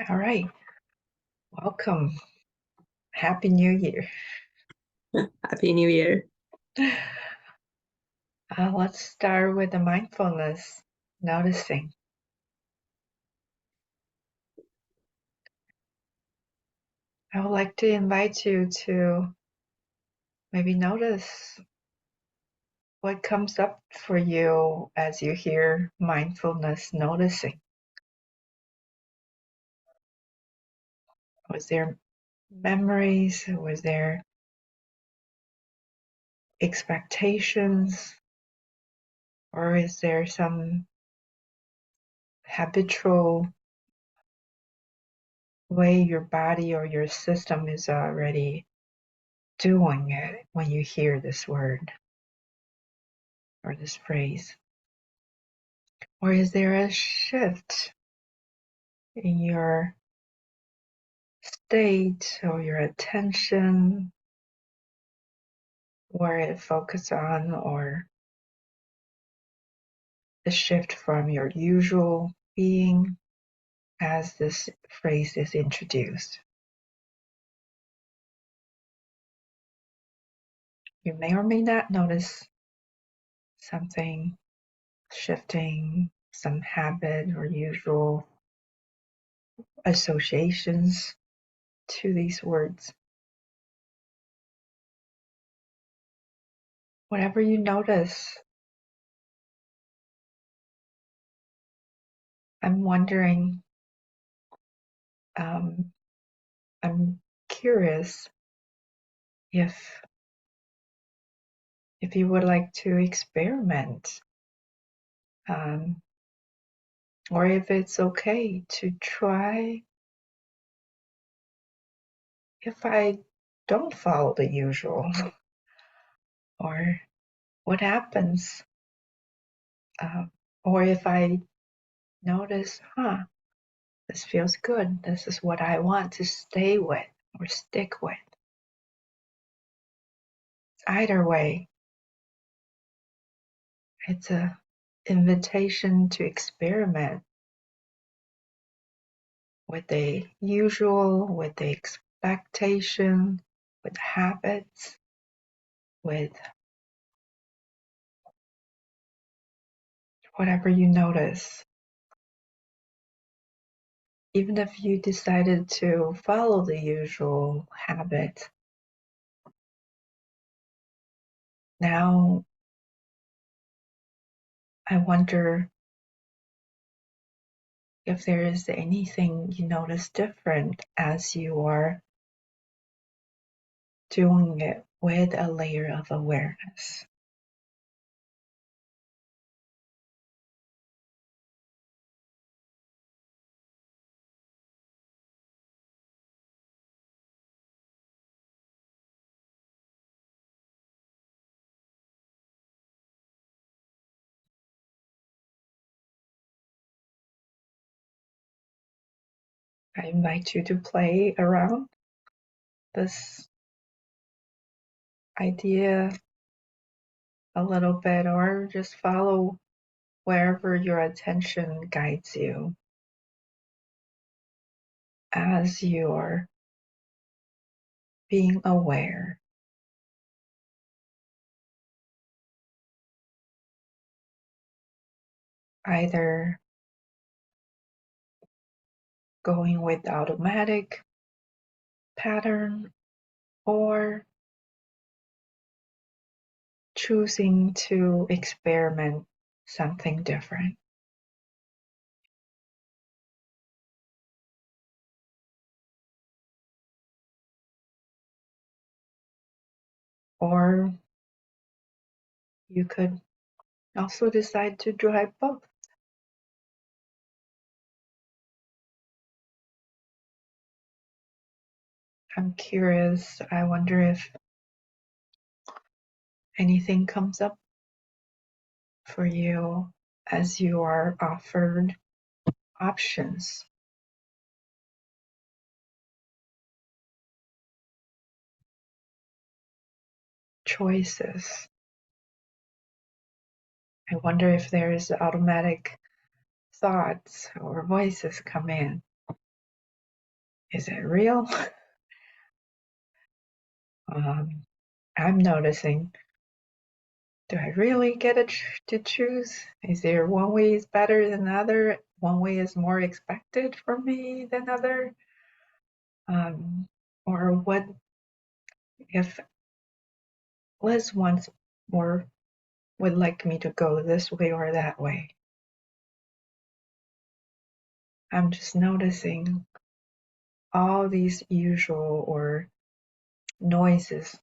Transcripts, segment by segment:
All right, welcome. Happy New Year. Happy New Year. Let's start with the mindfulness, noticing. I would like to invite you to maybe notice what comes up for you as you hear mindfulness, noticing. Was there memories? Was there expectations? Or is there some habitual way your body or your system is already doing it when you hear this word or this phrase? Or is there a shift in your state or your attention where it focuses on, or a shift from your usual being as this phrase is introduced? You may or may not notice something shifting, some habit or usual associations to these words. Whatever you notice, I'm wondering, I'm curious if you would like to experiment, um, or if it's okay to try. If I don't follow the usual, or what happens, uh, or if I notice, this feels good, this is what I want to stay with or stick with. Either way, it's an invitation to experiment with the usual, with the expectation, with habits, with whatever you notice. Even if you decided to follow the usual habit, now I wonder if there is anything you notice different as you are doing it with a layer of awareness. I invite you to play around this idea a little bit, or just follow wherever your attention guides you as you're being aware. Either going with automatic pattern or choosing to experiment something different. Or you could also decide to try both. I'm curious. I wonder if anything comes up for you as you are offered options, choices. I wonder if there's automatic thoughts or voices come in. Is it real? um, I'm noticing, do I really get to choose? Is there one way is better than the other? One way is more expected from me than other? Um, or what if Liz wants more, would like me to go this way or that way? I'm just noticing all these usual or noises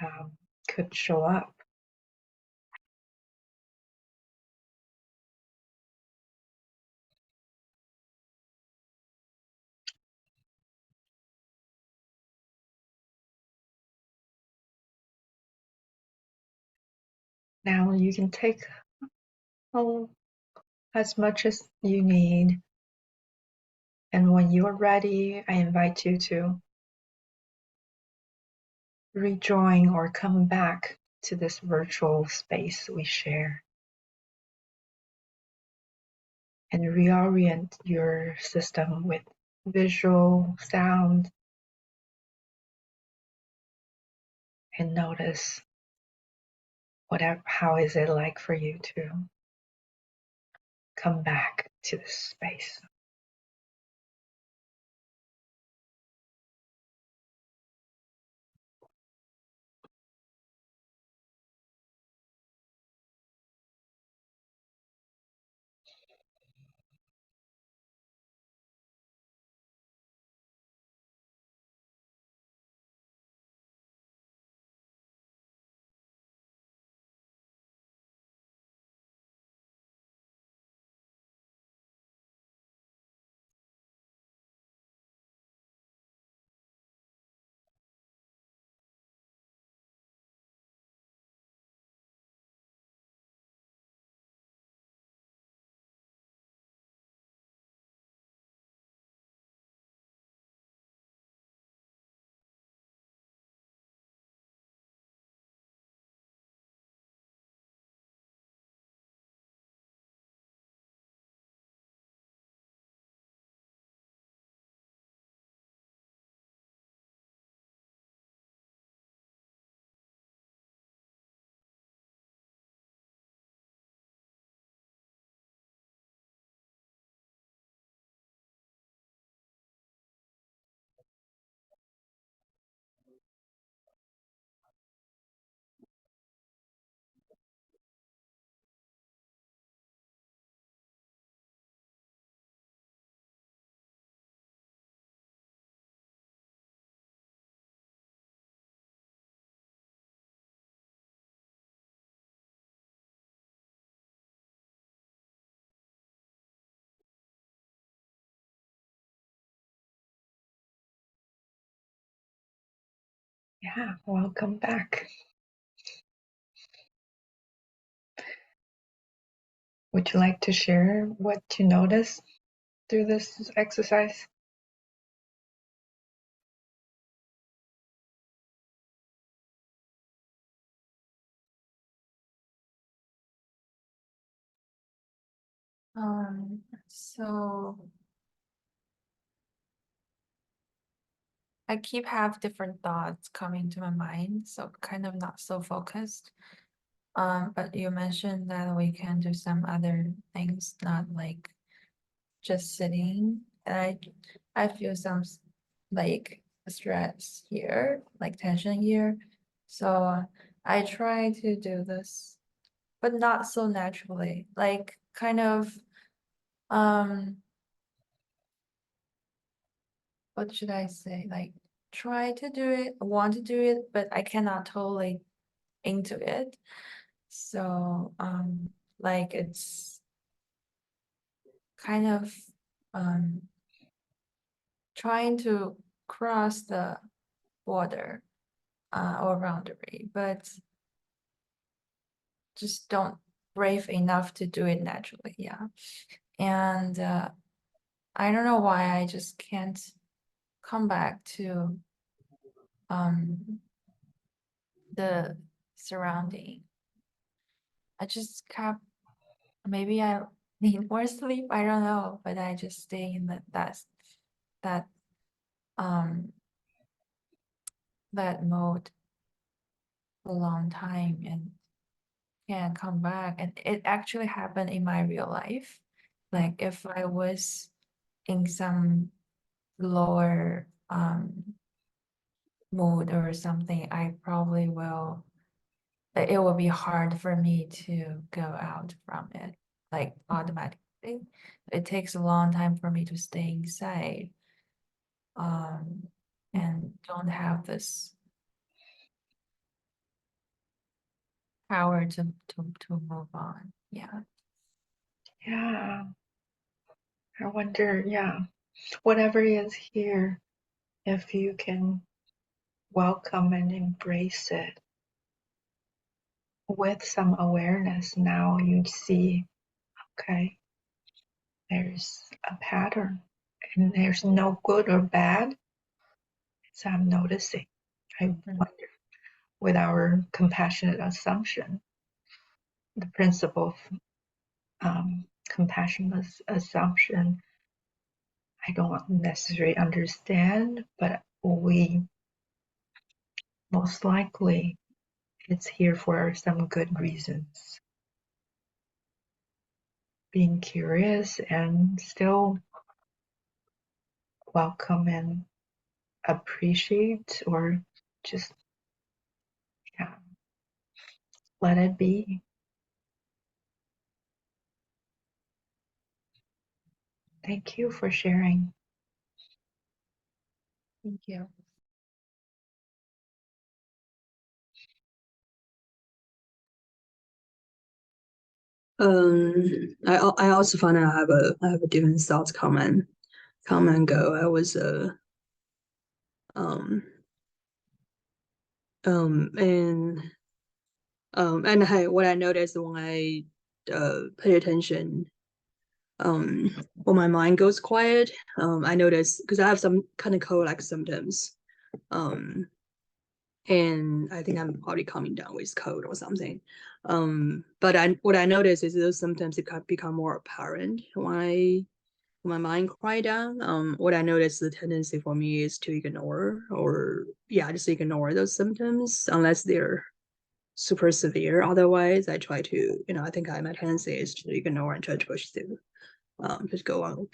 um, could show up. Now you can take oh, as much as you need, and when you are ready, I invite you to rejoin or come back to this virtual space we share and reorient your system with visual, sound, and notice whatever, how is it like for you to come back to this space. Yeah, welcome back. Would you like to share what you noticed through this exercise? So I keep have different thoughts coming to my mind, so kind of not so focused. But you mentioned that we can do some other things, not like just sitting. And I feel some like stress here, like tension here. So I try to do this, but not so naturally. Like kind of um what should I say? Like try to do it, want to do it, but I cannot totally into it. So like it's kind of um trying to cross the border or boundary, but just don't brave enough to do it naturally. Yeah. And I don't know why I just can't come back to um the surrounding. I just kept maybe I need more sleep. I don't know, but I just stay in that that mode a long time and can come back. And it actually happened in my real life. Like if I was in some lower mood or something, I probably will, it will be hard for me to go out from it, like automatically. It takes a long time for me to stay inside, and don't have this power to move on. Yeah. Yeah. I wonder, yeah, whatever is here, if you can welcome and embrace it with some awareness. Now you see, okay, there's a pattern and there's no good or bad. So I'm noticing. I wonder, with our compassionate assumption, the principle of compassionate assumption, I don't necessarily understand, but we most likely it's here for some good reasons. Being curious and still welcome and appreciate, or just, yeah, let it be. Thank you for sharing. Thank you. I also found out I have a different thoughts come and go. I was um and what I noticed when I pay attention when my mind goes quiet, I notice because I have some kind of cold like symptoms, and I think I'm probably coming down with cold or something. But what I notice is those symptoms become more apparent when my mind quiet down. What I notice the tendency for me is to ignore, or yeah, just ignore those symptoms unless they're super severe. Otherwise, I try to, I think my tendency is to ignore and try to push through. Just go on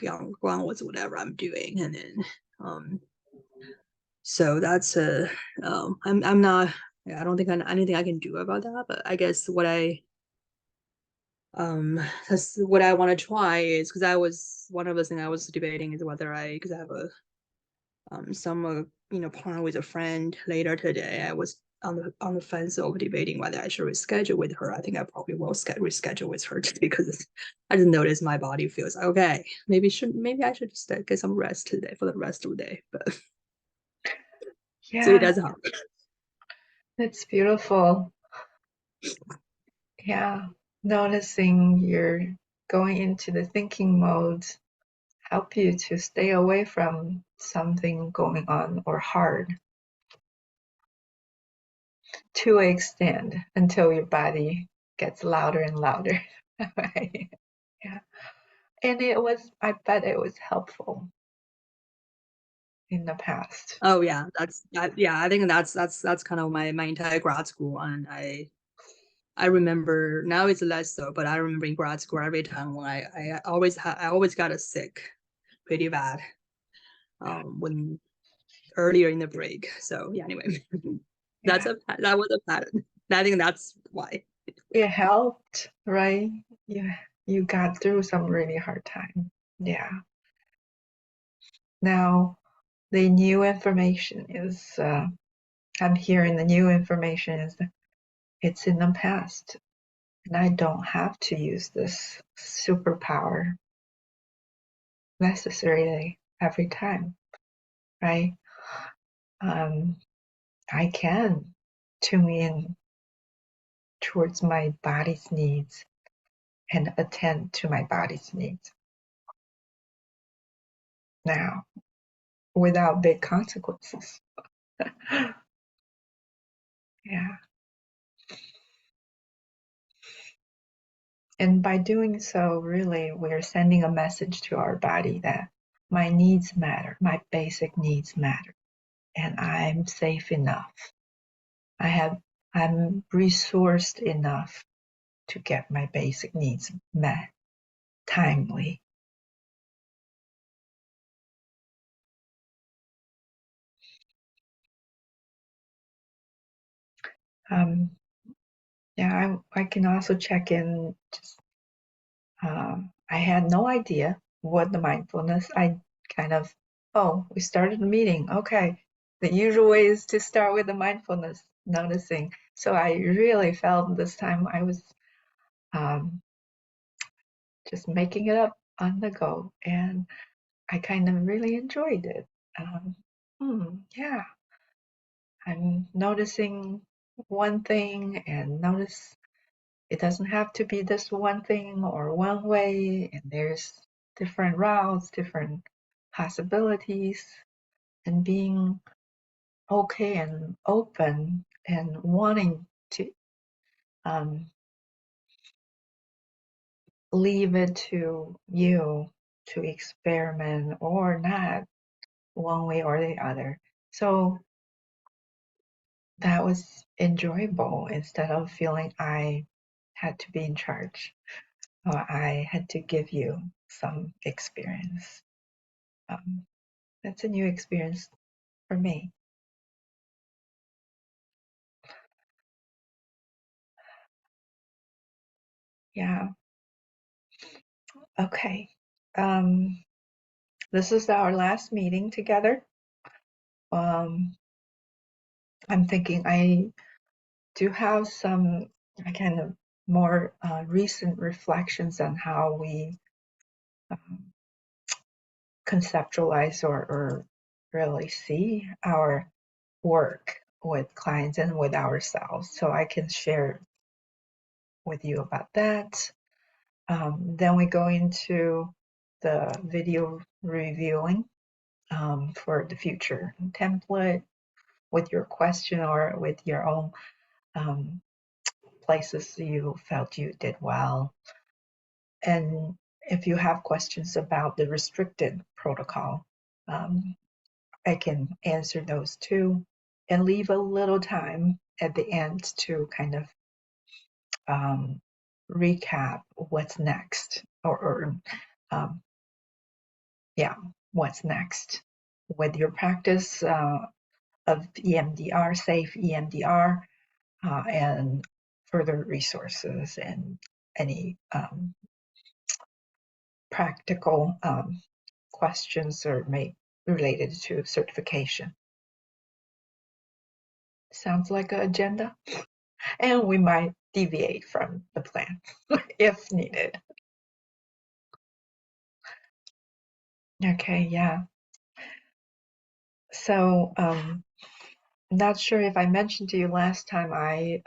with whatever I'm doing, and then so that's I'm not, yeah, I don't think anything I can do about that, but I guess that's what I want to try is because I was one of the things I was debating is whether because I have some plan with a friend later today. I was on the fence of debating whether I should reschedule with her. I think I probably will reschedule with her just because I just noticed my body feels okay. Maybe I should just get some rest today for the rest of the day. But so it Yeah, does help. it's beautiful. Yeah, noticing you're going into the thinking mode help you to stay away from something going on or hard to an extent until your body gets louder and louder. Right? Yeah. And I bet it was helpful in the past. Oh yeah, yeah. I think that's kind of my entire grad school, and I remember now it's less so, but I remember in grad school every time when I always got a sick pretty bad when earlier in the break. So yeah, anyway, Yeah. that was a pattern. I think that's why. It helped, right? You got through some really hard time. Yeah. Now the new information is I'm hearing the new information is it's in the past, and I don't have to use this superpower necessarily every time, right? Um, I can tune in towards my body's needs and attend to my body's needs now without big consequences. Yeah. And by doing so, really, we're sending a message to our body that my needs matter, my basic needs matter, and I'm safe enough. I'm resourced enough to get my basic needs met timely. Yeah, I can also check in. Just, I had no idea what the mindfulness. I kind of, oh, we started the meeting. Okay, the usual way is to start with the mindfulness, noticing. So I really felt this time I was just making it up on the go, and I kind of really enjoyed it. Yeah, I'm noticing one thing, and notice it doesn't have to be this one thing or one way, and there's different routes, different possibilities, and being okay and open and wanting to um, leave it to you to experiment or not one way or the other. So that was enjoyable instead of feeling I had to be in charge or I had to give you some experience. That's a new experience for me. Yeah. Okay. This is our last meeting together. I'm thinking I do have some kind of more recent reflections on how we conceptualize or really see our work with clients and with ourselves. So I can share with you about that. Then we go into the video reviewing for the future template with your question or with your own places you felt you did well. And if you have questions about the restricted protocol, I can answer those too and leave a little time at the end to kind of recap what's next or yeah, what's next with your practice of EMDR, safe EMDR, and further resources and any practical questions or related to certification. Sounds like an agenda, and we might deviate from the plan if needed. Okay, yeah. So, not sure if I mentioned to you last time I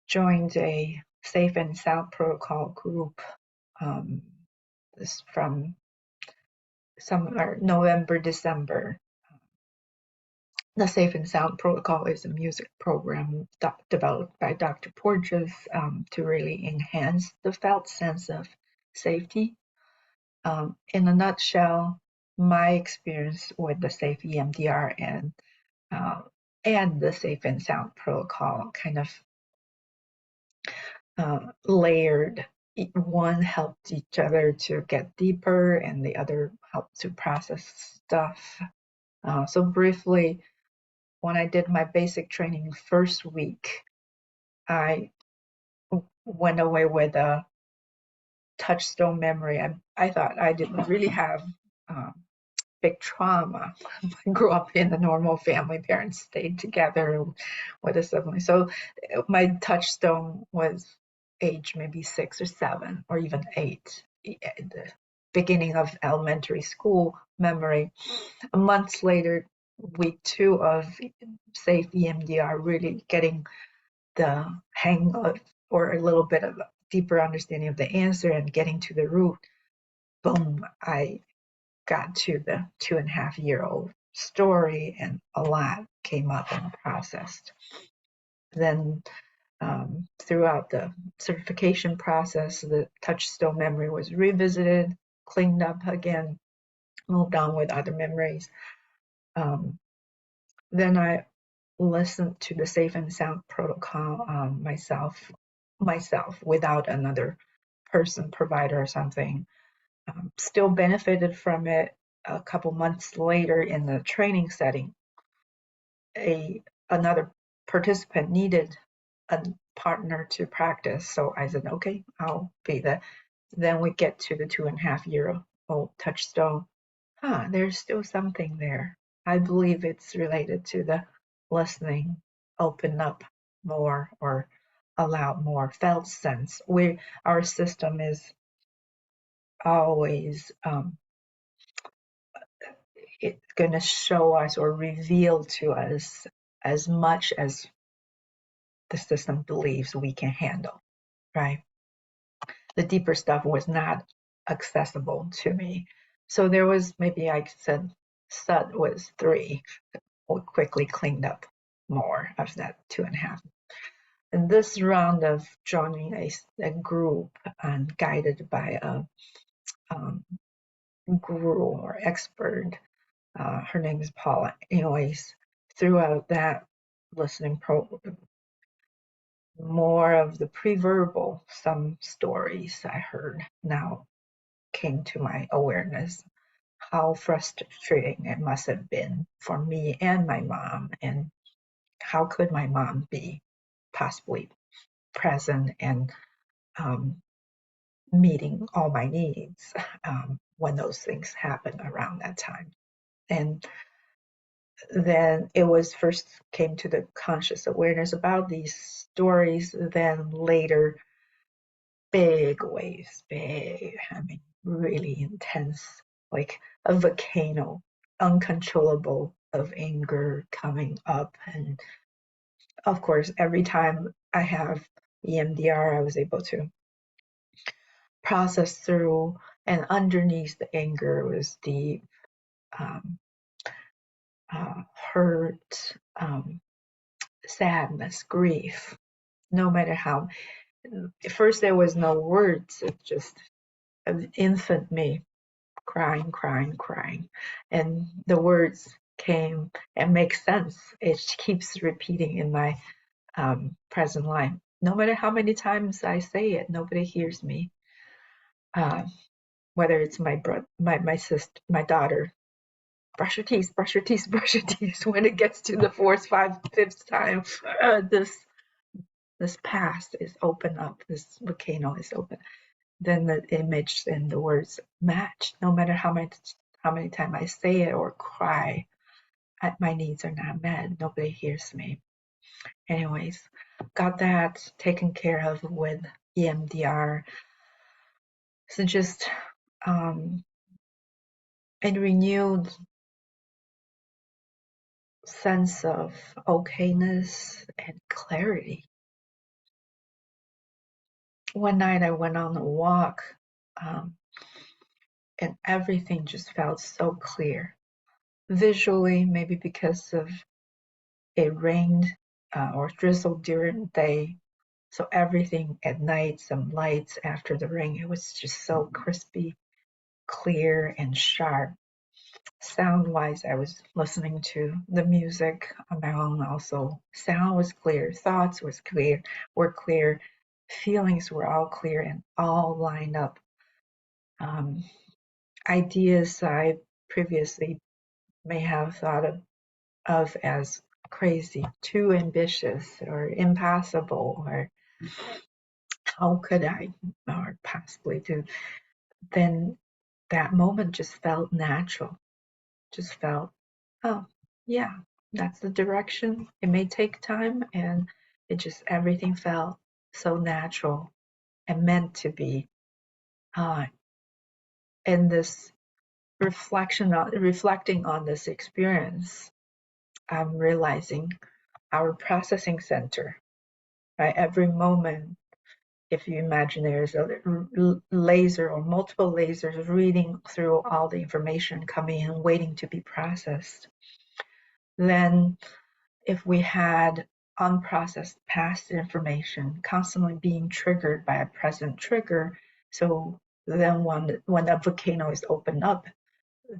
joined a Safe and Sound Protocol group. This from November, December. The Safe and Sound Protocol is a music program developed by Dr. Porges to really enhance the felt sense of safety. In a nutshell, my experience with the Safe EMDR and the Safe and Sound Protocol kind of layered. One helped each other to get deeper, and the other helped to process stuff. So briefly, when I did my basic training first week, I went away with a touchstone memory. I thought I didn't really have big trauma. I grew up in a normal family. Parents stayed together with a sibling. So my touchstone was age maybe 6 or 7 or even 8. The beginning of elementary school memory. Months later, week 2 of safe EMDR, really getting the hang of or a little bit of a deeper understanding of the answer and getting to the root. Boom, I got to the 2.5-year-old story, and a lot came up and processed. Then throughout the certification process, the touchstone memory was revisited, cleaned up again, moved on with other memories. Then I listened to the safe and sound protocol myself without another person, provider or something. Still benefited from it. A couple months later in the training setting, another participant needed a partner to practice. So I said, okay, I'll be the. Then we get to the 2.5-year-old touchstone. There's still something there. I believe it's related to the listening, open up more or allow more felt sense. Our system is always it's going to show us or reveal to us as much as the system believes we can handle, right? The deeper stuff was not accessible to me. So there was maybe I said SUD was 3. We quickly cleaned up more of that 2.5. And this round of joining a group and guided by a guru or expert, her name is Paula. Anyways, throughout that listening program, more of the pre-verbal, some stories I heard now came to my awareness. How frustrating it must have been for me and my mom, and how could my mom be possibly present and meeting all my needs when those things happen around that time. And then it was first came to the conscious awareness about these stories, then later big waves, I mean, really intense, like a volcano, uncontrollable of anger coming up. And of course, every time I have EMDR, I was able to process through, and underneath the anger was deep hurt, sadness, grief. No matter how, at first there was no words, it just an infant me crying, crying, crying, and the words came and make sense. It keeps repeating in my present life. No matter how many times I say it, nobody hears me. Whether it's my sister, my daughter, brush your teeth, brush your teeth, brush your teeth. When it gets to the fourth, fifth time, this past is open up. This volcano is open. Then the image and the words match. No matter how many times I say it or cry, my needs are not met. Nobody hears me. Anyways, got that taken care of with EMDR. So just a renewed sense of okayness and clarity. One night I went on a walk and everything just felt so clear. Visually, maybe because of it rained or drizzled during the day. So everything at night, some lights after the rain, it was just so crispy, clear, and sharp. Sound-wise, I was listening to the music on my own also. Sound was clear, thoughts were clear, feelings were all clear and all lined up. Ideas I previously may have thought of as crazy, too ambitious, or impossible, or how could I, or possibly do, then that moment just felt natural, just felt, oh, yeah, that's the direction. It may take time, and everything felt so natural and meant to be. And this reflecting on this experience, I'm realizing our processing center, right? Every moment, if you imagine there's a laser or multiple lasers reading through all the information coming in, waiting to be processed. Then if we had unprocessed past information constantly being triggered by a present trigger, so then when the volcano is opened up,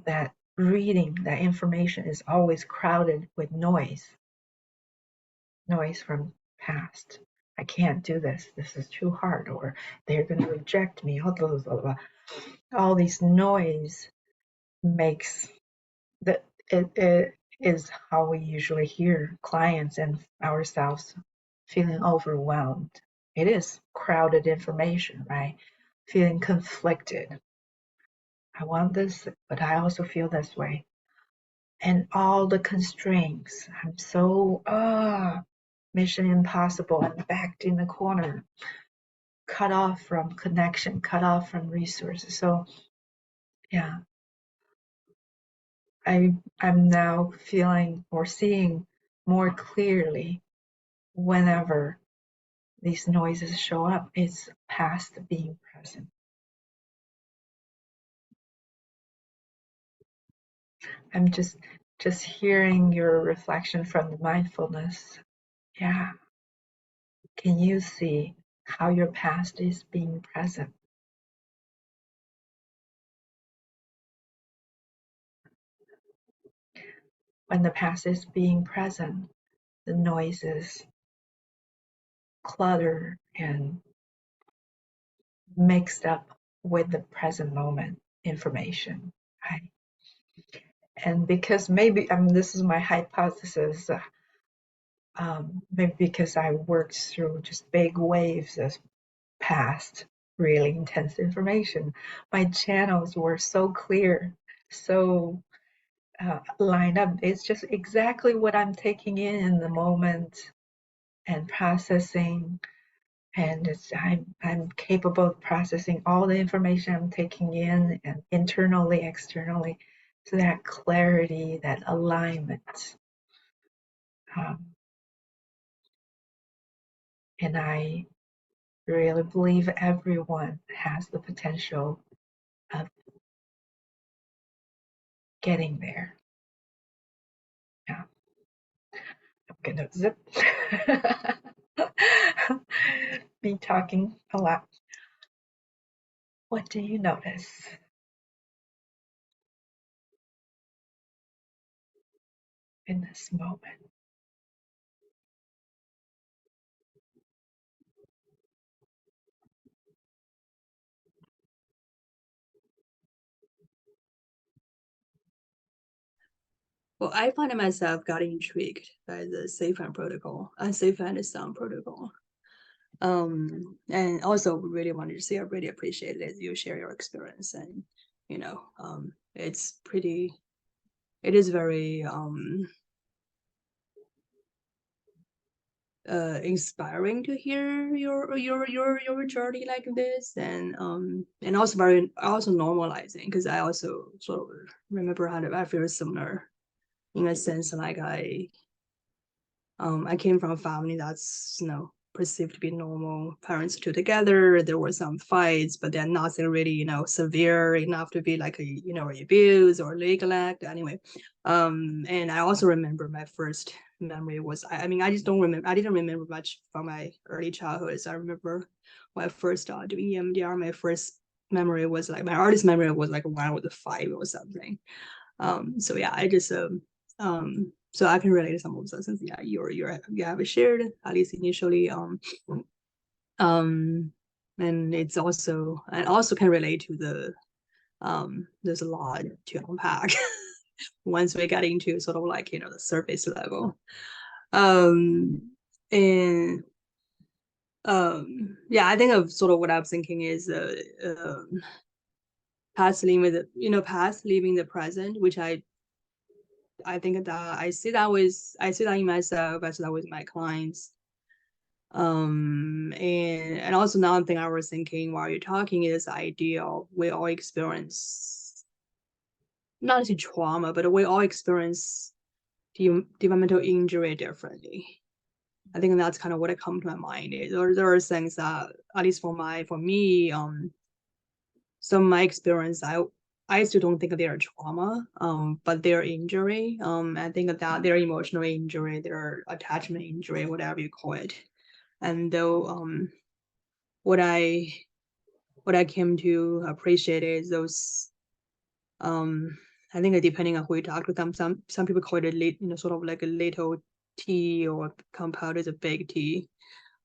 that reading that information is always crowded with noise from past. I can't do this. This is too hard, or they're going to reject me. All these noise makes that it is how we usually hear clients and ourselves feeling overwhelmed. It is crowded information, right? Feeling conflicted. I want this, but I also feel this way. And all the constraints. I'm so mission impossible and backed in the corner, cut off from connection, cut off from resources. So yeah, I'm now feeling or seeing more clearly whenever these noises show up. It's past being present. I'm just hearing your reflection from the mindfulness. Yeah. Can you see how your past is being present? When the past is being present, the noises clutter and mixed up with the present moment information. Right? And because maybe, this is my hypothesis, maybe because I worked through just big waves of past really intense information, my channels were so clear, so lined up. It's just exactly what I'm taking in the moment and processing. And I'm capable of processing all the information I'm taking in, and internally, externally, so that clarity, that alignment. And I really believe everyone has the potential of getting there. Yeah, I'm gonna zip. Be talking a lot. What do you notice in this moment? Well, I find myself got intrigued by the safe and protocol, safe and sound protocol. And also really wanted to say I really appreciate it as you share your experience, and it's pretty, it is very inspiring to hear your journey like this, and also very also normalizing, because I also sort of remember how I feel similar in a sense, like I came from a family that's perceived to be normal. Parents two together. There were some fights, but then nothing really severe enough to be like a abuse or neglect. Anyway, and I also remember my first memory was I mean I just don't remember. I didn't remember much from my early childhood. So I remember when I first started doing EMDR. My first memory was like my earliest memory was like when I was 5 or something. So yeah, I just so I can relate to some of those since yeah, you have shared at least initially. And it's also can relate to the there's a lot to unpack once we get into sort of like the surface level. And yeah, I think of sort of what I'm thinking is past leaving the present, which I think that I see that in myself, I see that with my clients. And also now thing I was thinking while you're talking is the idea of we all experience not only trauma, but we all experience developmental injury differently. I think that's kind of what come to my mind is, or there are things that at least for me, so my experience, I still don't think they're trauma, but they're injury. I think that they're emotional injury, their attachment injury, whatever you call it. And though what I came to appreciate is those I think depending on who you talk to them, some people call it sort of like a little T, or compound is a big T,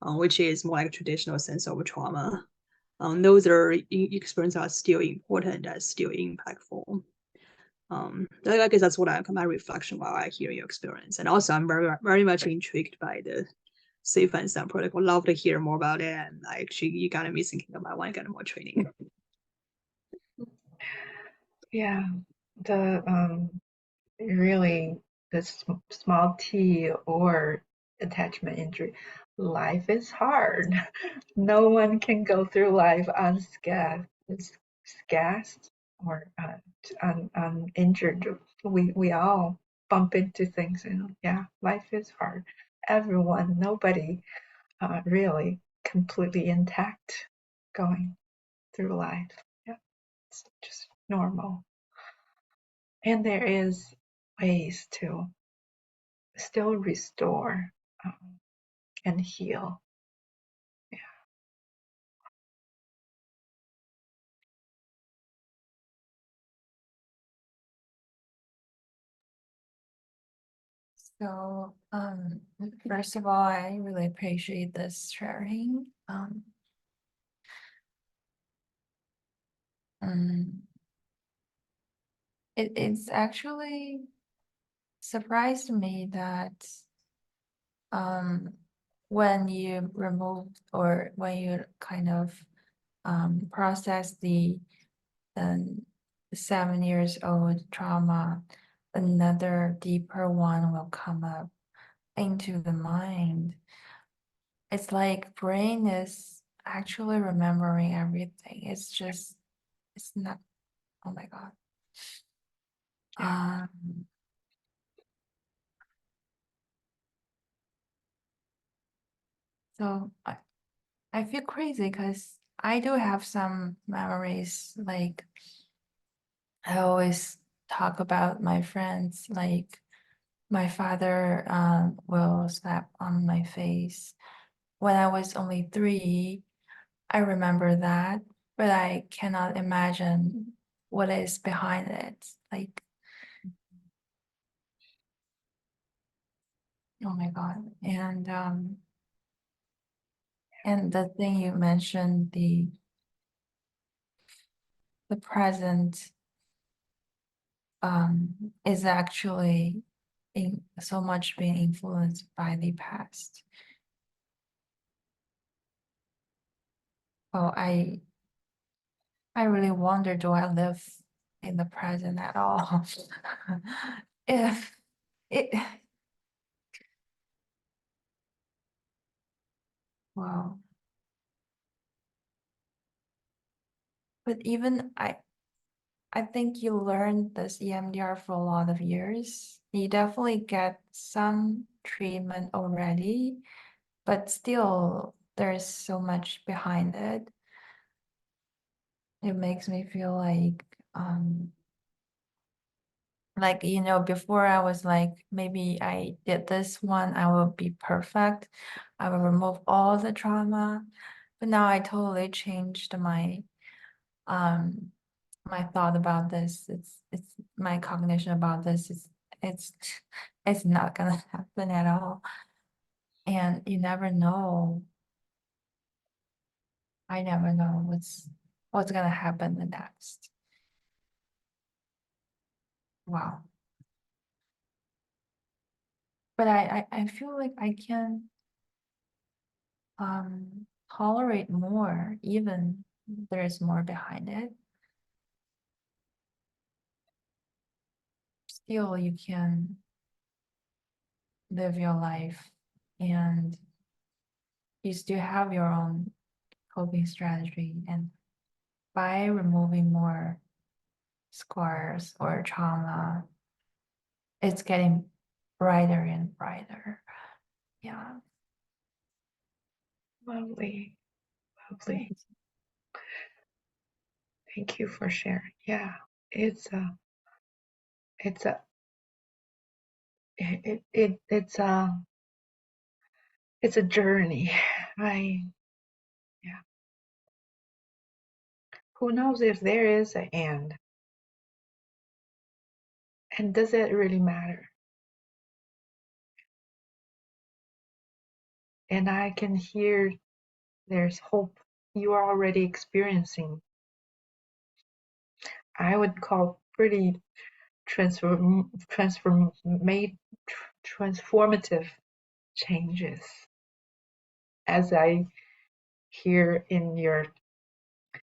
which is more like a traditional sense of trauma. Those experiences are still important, and still impactful. I guess that's what my reflection while I hear your experience. And also I'm very much intrigued by the safe and sound protocol. Love to hear more about it. And actually you got me thinking about want to get more training. Yeah, the really the small T or attachment injury. Life is hard. No one can go through life unscathed, or uninjured. We all bump into things, yeah, life is hard. Everyone, nobody really completely intact going through life. Yeah, it's just normal. And there is ways to still restore and heal. Yeah. So, first of all, I really appreciate this sharing. Um, it's actually surprised me that when you remove, or when you kind of process the um, 7 years old trauma, another deeper one will come up into the mind. It's like brain is actually remembering everything. It's not, oh my God. Yeah. So I feel crazy because I do have some memories. Like, I always talk about my friends, like my father will slap on my face. When I was only 3, I remember that, but I cannot imagine what is behind it. Like, oh my God. And the thing you mentioned, the present is actually so much being influenced by the past. Oh, I really wonder, do I live in the present at all? If it, wow. But even I think you learned this EMDR for a lot of years. You definitely get some treatment already, but still there's so much behind it. It makes me feel like, before I was like, maybe I did this one, I will be perfect. I will remove all the trauma. But now I totally changed um my thought about this. It's my cognition about this. It's it's not gonna happen at all. And you never know. I never know what's gonna happen the next. Wow. But I feel like I can tolerate more, even there's more behind it. Still, you can live your life, and you still have your own coping strategy. And by removing more scars or trauma, it's getting brighter and brighter. Yeah. Lovely. Lovely. Thank you for sharing. Yeah. It's a it's a it's a journey. Yeah. Who knows if there is an end? And does it really matter? And I can hear there's hope you are already experiencing. I would call pretty transformative changes, as I hear in your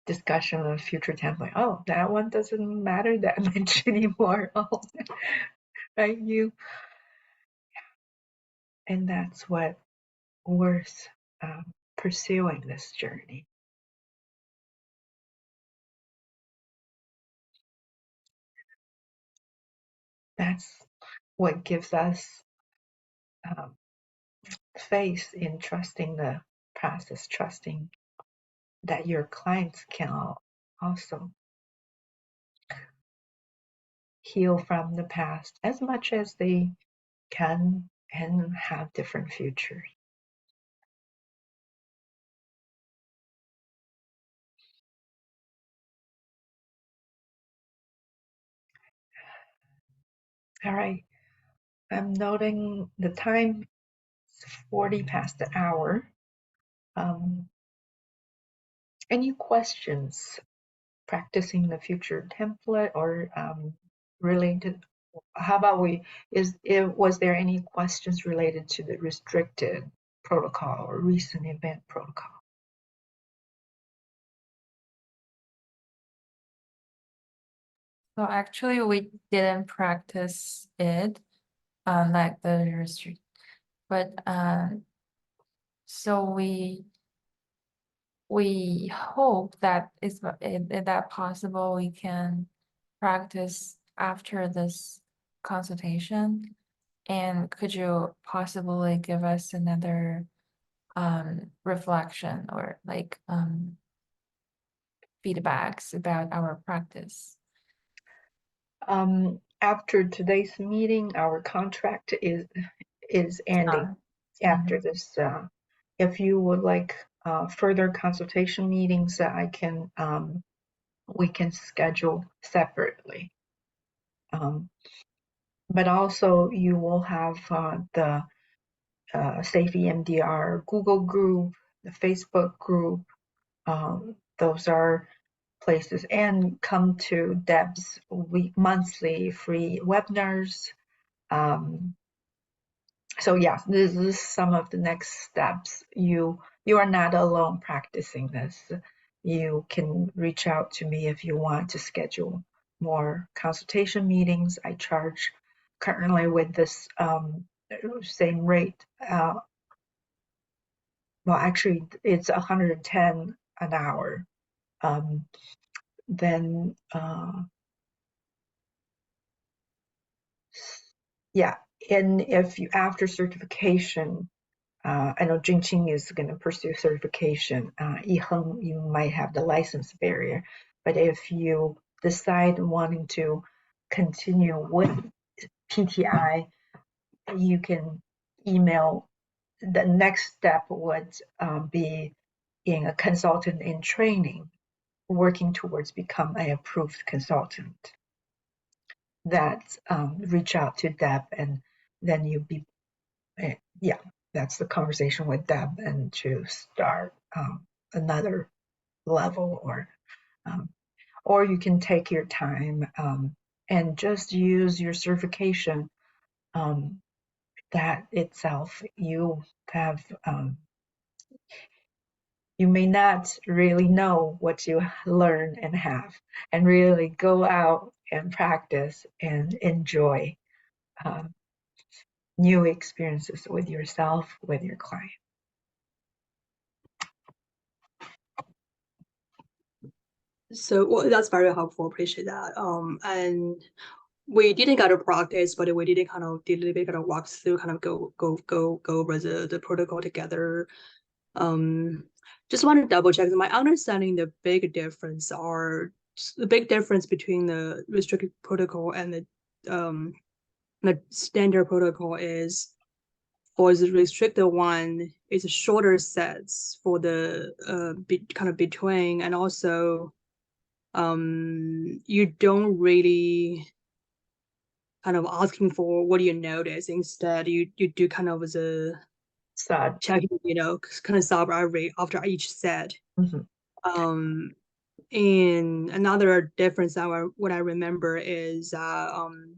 discussion of future template. Oh, that one doesn't matter that much anymore. Oh, right, and that's what worth pursuing this journey. That's what gives us faith in trusting the process, trusting that your clients can also heal from the past as much as they can and have different futures. All right, I'm noting the time is 40 past the hour. Any questions practicing the future template or related? How about was there any questions related to the restricted protocol or recent event protocol? So actually we didn't practice it, like the restrict, but so we hope that if that possible, we can practice after this consultation. And could you possibly give us another reflection or like feedbacks about our practice? After today's meeting, our contract is ending. After this, if you would like further consultation meetings, I can we can schedule separately. But also, you will have the Safe EMDR Google group, the Facebook group. Those are places, and come to Deb's monthly free webinars. So yes, this is some of the next steps. You are not alone practicing this. You can reach out to me if you want to schedule more consultation meetings. I charge currently with this same rate. Well, actually, it's 110 an hour. Then yeah, and if you after certification. I know Jingqing is going to pursue certification. Yiheng, you might have the license barrier, but if you decide wanting to continue with PTI, you can email. The next step would be being a consultant in training, working towards become an approved consultant. That reach out to Deb, and then you be yeah, that's the conversation with Deb, and to start another level, or you can take your time and just use your certification. That itself, you have you may not really know what you learn and have, and really go out and practice and enjoy new experiences with yourself, with your client. So well, that's very helpful. Appreciate that. And we didn't get a practice, but we did kind of did a little bit kind of walk through, kind of go over the protocol together. Just want to double check. My understanding, the big difference between the restricted protocol and the standard protocol is, for the restricted one, it's shorter sets for the kind of between, and also you don't really kind of asking for what do you notice. Instead, you do kind of the Sad. checking, kind of sub after each set. Mhm. And another difference that what I remember is again,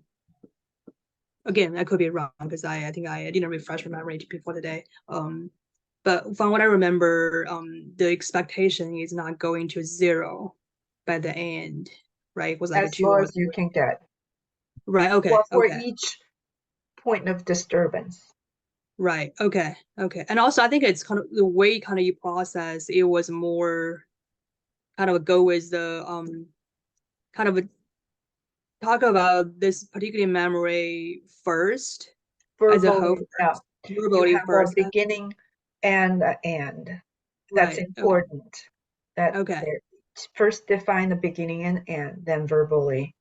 I could be wrong because I think I didn't refresh my memory before the day. But from what I remember, the expectation is not going to 0 by the end, right? It was like a As 2 low or as you 3. can get. Right. Okay. Well, for Okay. each point of disturbance. Right. Okay. Okay. And also, I think it's kind of the way kind of you process. It was more kind of a go with the kind of a talk about this particular memory first as a whole Verbally, yeah. first, You verbally have a first. beginning and an end. That's Right. Okay. important. That Okay. there first define the beginning and end, then verbally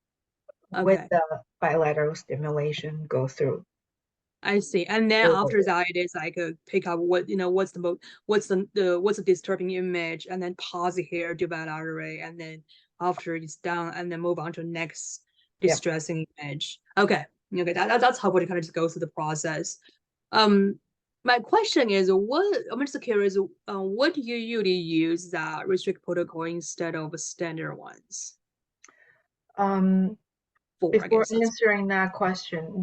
with Okay. the bilateral stimulation go through I see. And then after verbally. that, it is like a pick up what's what's the disturbing image, and then pause here, do bilateral, and then after it's done, and then move on to next Yep. distressing image. Okay. Okay. That's helpful to kind of just go through the process. Um, my question is, I'm just curious, what do you usually use that restrict protocol instead of standard ones Um, for? I Before guess that's. answering that question,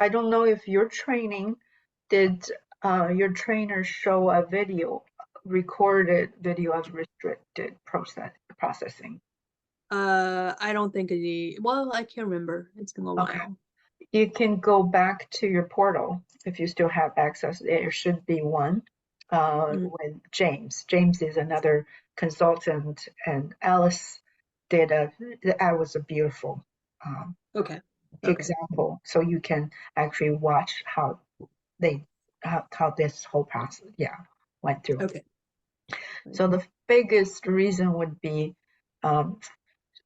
I don't know if your training did your trainer show a recorded video of restricted processing. I don't think well, I can't remember. It's been a Okay. while. You can go back to your portal if you still have access. There should be one Mm, with James. James is another consultant, and Alice that was a beautiful um, okay. Okay. example. So you can actually watch they how this whole process, went through. Okay. So the biggest reason would be um,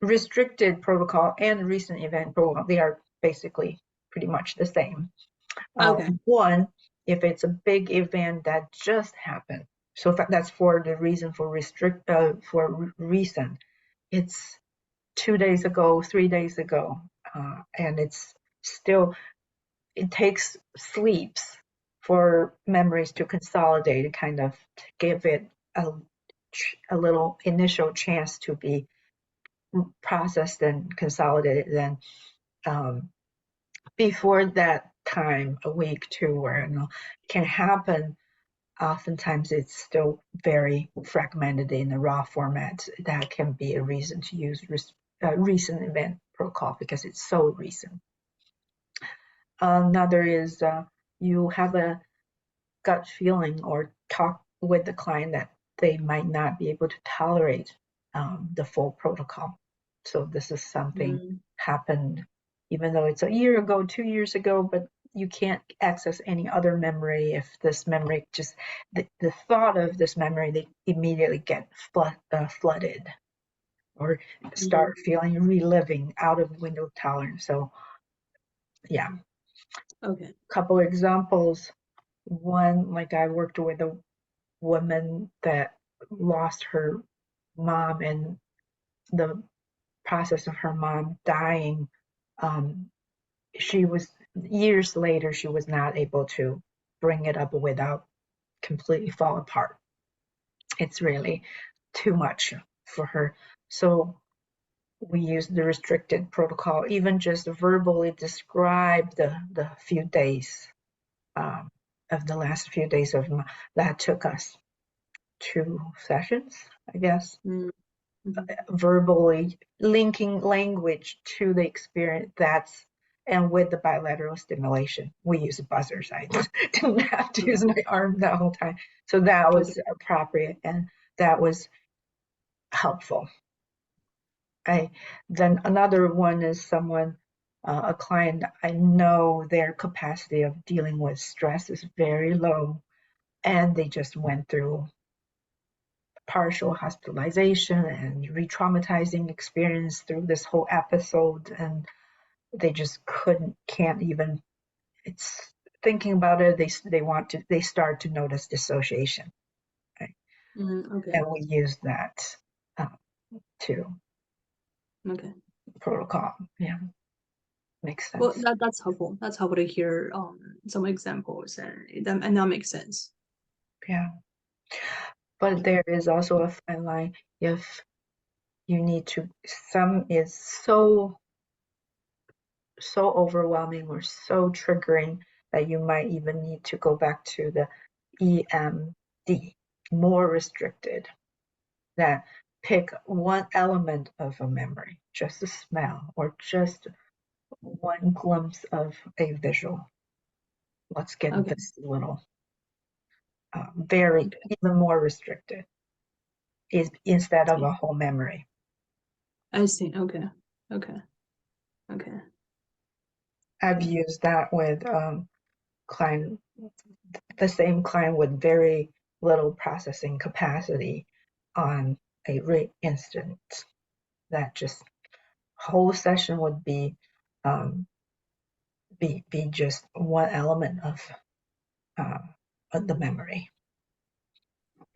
restricted protocol and recent event protocol. They are basically pretty much the same. Okay. One, if it's a big event that just happened, so that's for the reason for recent. It's 2 days ago, 3 days ago, and it takes sleeps for memories to consolidate, kind of to give it a little initial chance to be processed and consolidated. Then um, before that time, a week, 2, or can happen. Oftentimes, it's still very fragmented in a raw format. That can be a reason to use recent event protocol because it's so recent. Another is you have a gut feeling or talk with the client that they might not be able to tolerate the full protocol. So this is something Mm, happened, even though it's a year ago, 2 years ago, but you can't access any other memory. If this memory just the thought of this memory, they immediately get flooded or mm, start feeling reliving out of window tolerance. So yeah, okay. couple examples. One, like I worked with a woman that lost her mom, and the process of her mom dying, um, she was years later, she was not able to bring it up without completely fall apart. It's really too much for her. So we used the restricted protocol, even just verbally describe the few days um, of the last few days of that took us 2 sessions, I guess, Mm, mhm. verbally linking language to the experience. And with the bilateral stimulation, we use buzzers. I didn't have to use Okay. my arm the whole time. So that Okay. was appropriate and that was helpful. Then another one is someone, a client, I know their capacity of dealing with stress is very low, and they just went through partial hospitalization and re-traumatizing experience through this whole episode, and they just can't even, it's thinking about it, they start to notice dissociation, right? Okay. And we use that uh, to Okay. protocol. Yeah. Makes Well, sense. that's helpful. That's helpful to hear some examples, and that makes sense. Yeah. But there is also a fine line if you need to, some is so overwhelming or so triggering that you might even need to go back to the EMD, more restricted, that pick one element of a memory, just a smell or just one glimpse of a visual. Let's get Okay. this little very even more restricted is instead of a whole memory. I see. Okay. Okay. Okay. I've used that with client, the same client with very little processing capacity on a rate instance. That just whole session would be just one element of the memory.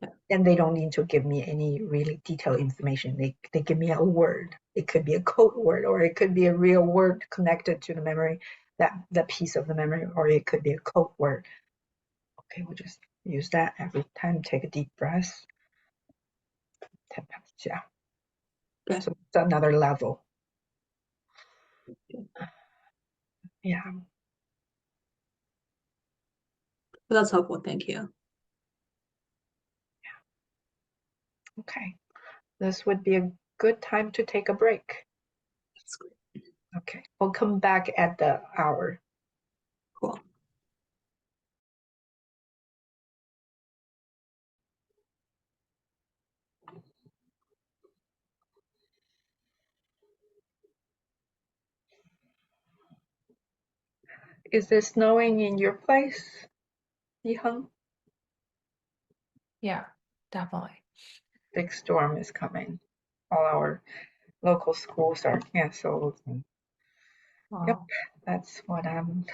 Yeah. And they don't need to give me any really detailed information. They give me a word. It could be a code word, or it could be a real word connected to the memory, that piece of the memory, or it could be a code word. Okay, we'll just use that every time. Take a deep breath. Yeah. Okay. So it's another level. Okay. Yeah. Well, that's helpful. Thank you. Okay. This would be a good time to take a break. That's great. Okay. We'll come back at the hour. Cool. Is it snowing in your place, Yiheng? Yeah, definitely. Big storm is coming. All our local schools are canceled. Yep, Wow. that's what I'm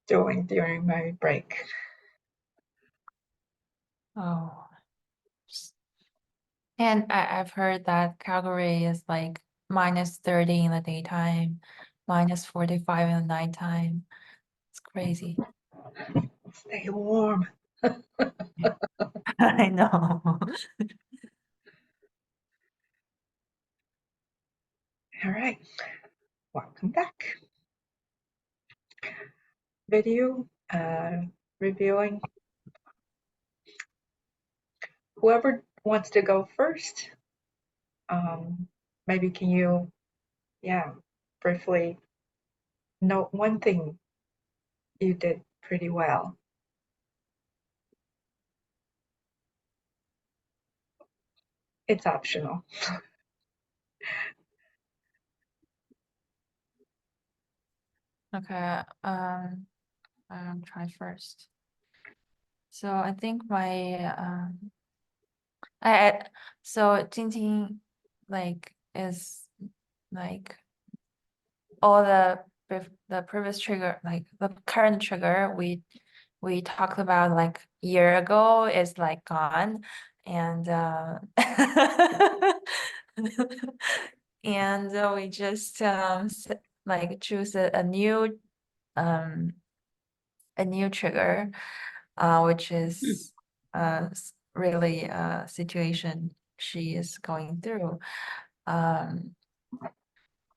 doing during my break. Oh. And I've heard that Calgary is like -30 in the daytime, -45 in the nighttime. It's crazy. Stay warm. I know. All right, welcome back. Video reviewing. Whoever wants to go first, maybe can you, yeah, briefly note one thing you did pretty well. It's optional. Okay, I'll try first. So I think my so Jing like is like all the previous trigger, like the current trigger we talked about like year ago is like gone, and and we just like choose um a new trigger, which is really a situation she is going through. Um,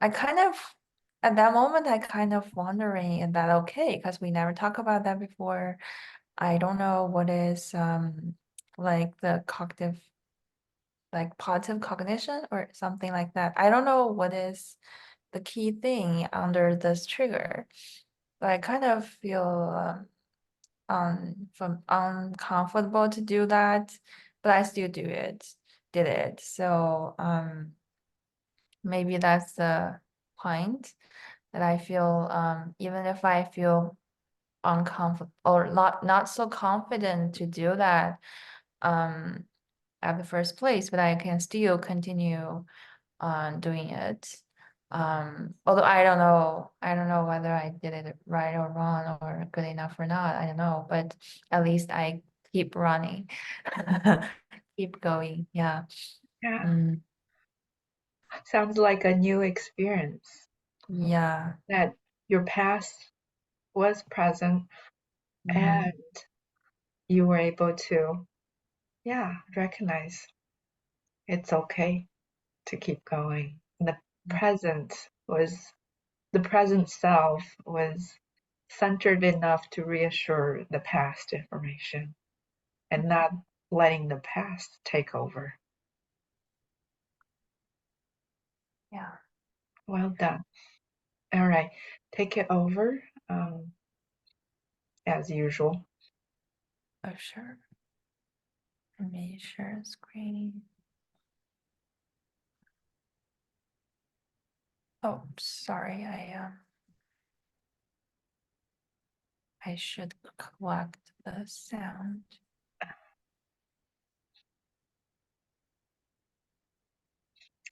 I kind of, at that moment, I kind of wondering, is that okay? Because we never talked about that before. I don't know what is like the cognitive, like positive cognition or something like that. I don't know what is the key thing under this trigger. But I kind of feel from uncomfortable to do that, but I still did it. So maybe that's the point that I feel even if I feel uncomfortable or not so confident to do that um at the first place, but I can still continue on doing it. Although I don't know whether I did it right or wrong or good enough or not. I don't know, but at least I keep running, keep going. Yeah. Yeah. Mm. sounds like a new experience Yeah. that your past was present Mhm. and you were able to, yeah, recognize it's okay to keep going. The present was, the present self was centered enough to reassure the past information and not letting the past take over. Yeah. Well done. All right, take it over as usual. Oh, sure. Let me share screen. Oh, sorry. I should collect the sound.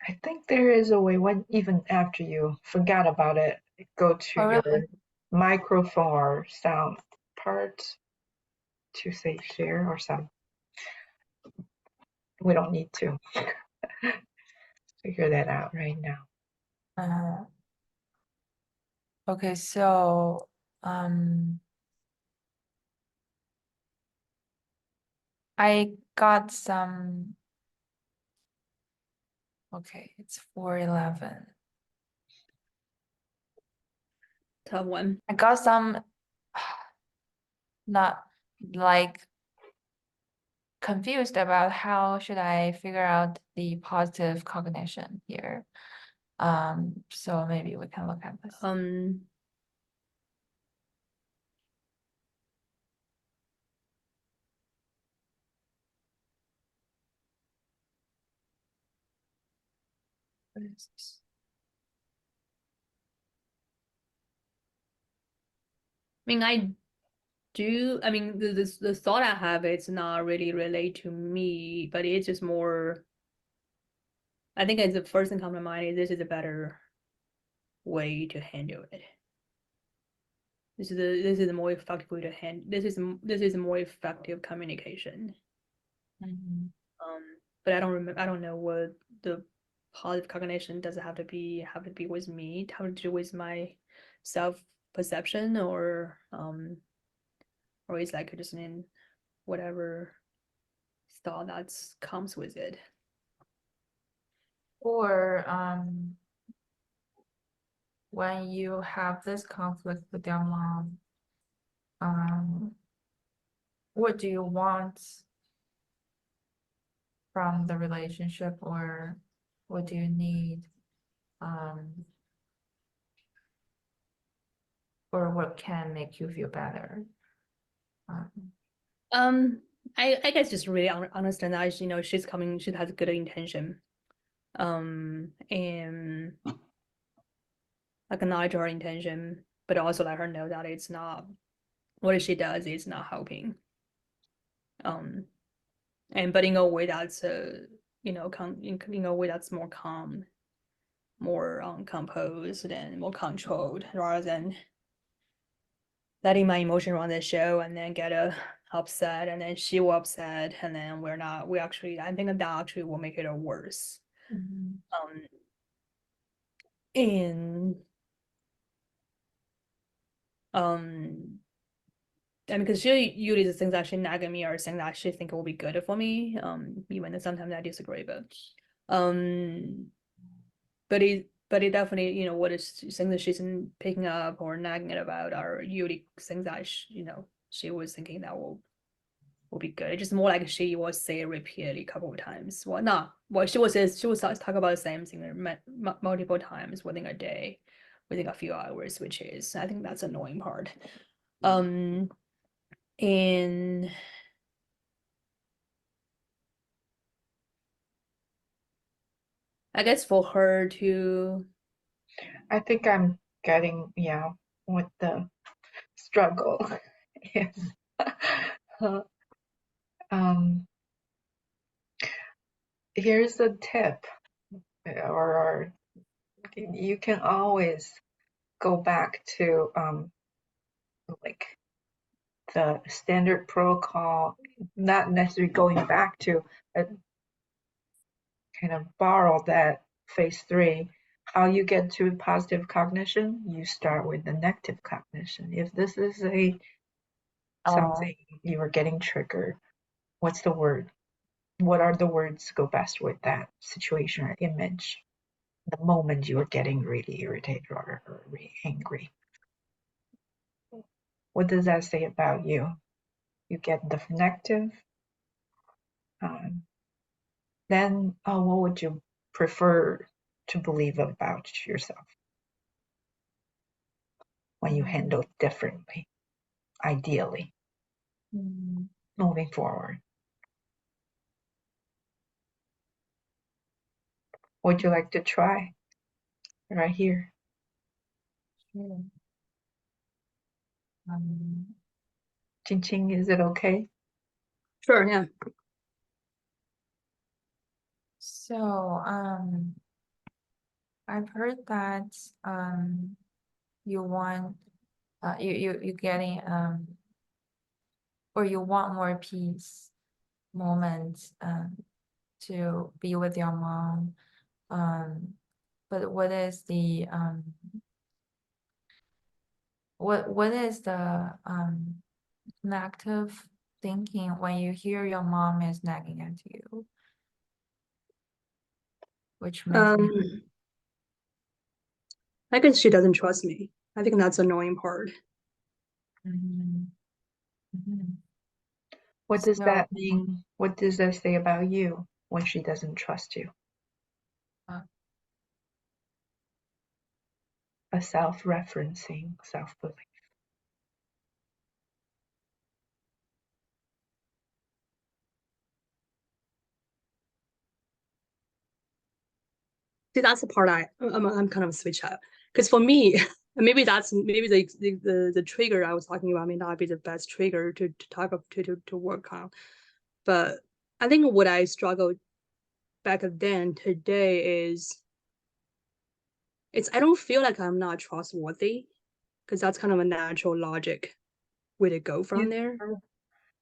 I think there is a way when even after you forgot about it, go to Oh, your really? microphone or sound part to say share or something. We don't need to figure that out right now. Uh, okay, so I got some. Okay, it's 4:11. Tough one. I got some not like confused about how should I figure out the positive cognition here. So maybe we can look at this. What is this? I mean, I mean, the thought I have, it's not really relate to me, but it's just more, I think it's the first thing come to mind is this is a better way to handle it. This is a more effective way to this is a more effective communication. Mhm. But I don't know what the positive cognition does it have to be with me, have to do with my self perception or it's like just in whatever thought that comes with it. Or when you have this conflict with your mom, what do you want from the relationship, or what do you need? Or what can make you feel better? I guess just really understand that she has good intention, and acknowledge her intention, but also let her know that it's not what she does is not helping. And but in a way that's in a way that's more calm, more composed and more controlled, rather than letting my emotion run the show and then get upset and then she will upset and then we actually I think that actually will make it worse. And I mean, because she usually the things that she nag at me are things that she think will be good for me. Even though sometimes I disagree, um, but it definitely, what is things that she's picking up or nagging about are usually things that she was thinking that will be good. It's just more like she will say it repeatedly a couple of times. Well, not well, she will talk about the same thing multiple times within a day, within a few hours, which is I think that's annoying part. And I guess for her to, I think I'm getting, yeah, what the struggle is. um, Here's a tip, or you can always go back to like the standard protocol, not necessarily going back to, kind of borrow that phase 3, how you get to positive cognition, you start with the negative cognition. If this is something you are getting triggered, what's the word? What are the words to go best with that situation or image? The moment you are getting really irritated or really angry. What does that say about you? You get the negative. Then, what would you prefer to believe about yourself when you handle differently, ideally, moving forward? Would you like to try right here? Sure. Ching Ching, is it okay? Sure, yeah. So, I've heard that you want you getting or you want more peace moments to be with your mom. But what is the what is the negative thinking when you hear your mom is nagging at you? Which makes I guess she doesn't trust me. I think that's the annoying part. What does So, that mean? What does that say about you when she doesn't trust you? A self-referencing, self-belief. See, that's the part I'm kind of switch out, because for me, maybe the trigger I was talking about may not be the best trigger to talk up to work on, but I think what I struggled back then today is I don't feel like I'm not trustworthy, because that's kind of a natural logic way to go from there.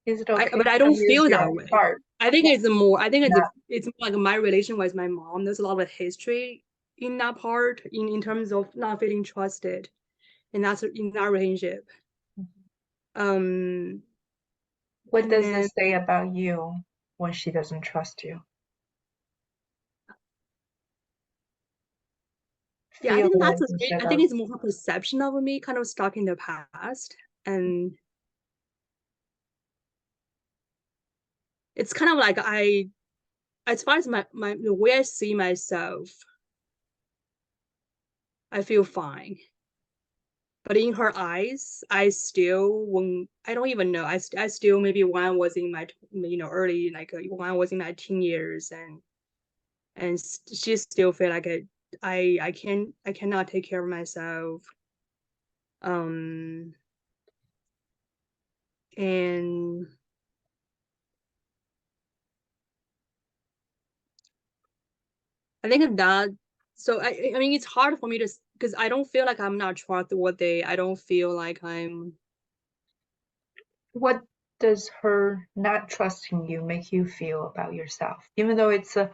Is it okay But I to don't use feel your that way. heart? I think it's Not- it's more like my relation with my mom. There's a lot of history in that part, in terms of not feeling trusted, and that's in that relationship. What And does then this say about you when she doesn't trust you? yeah, I think Feeling instead I think of it's more perception of me kind of stuck in the past, and it's kind of like as far as the way I see myself, I feel fine. But in her eyes, I still, when I don't even know, I still, maybe when I was in my early, like when I was in my teen years, and she still feel like I cannot take care of myself, and I think that, so I mean, it's hard for me to, because I don't feel like I'm not trustworthy. I don't feel like I'm. what does her not trusting you make you feel about yourself? Even though it's a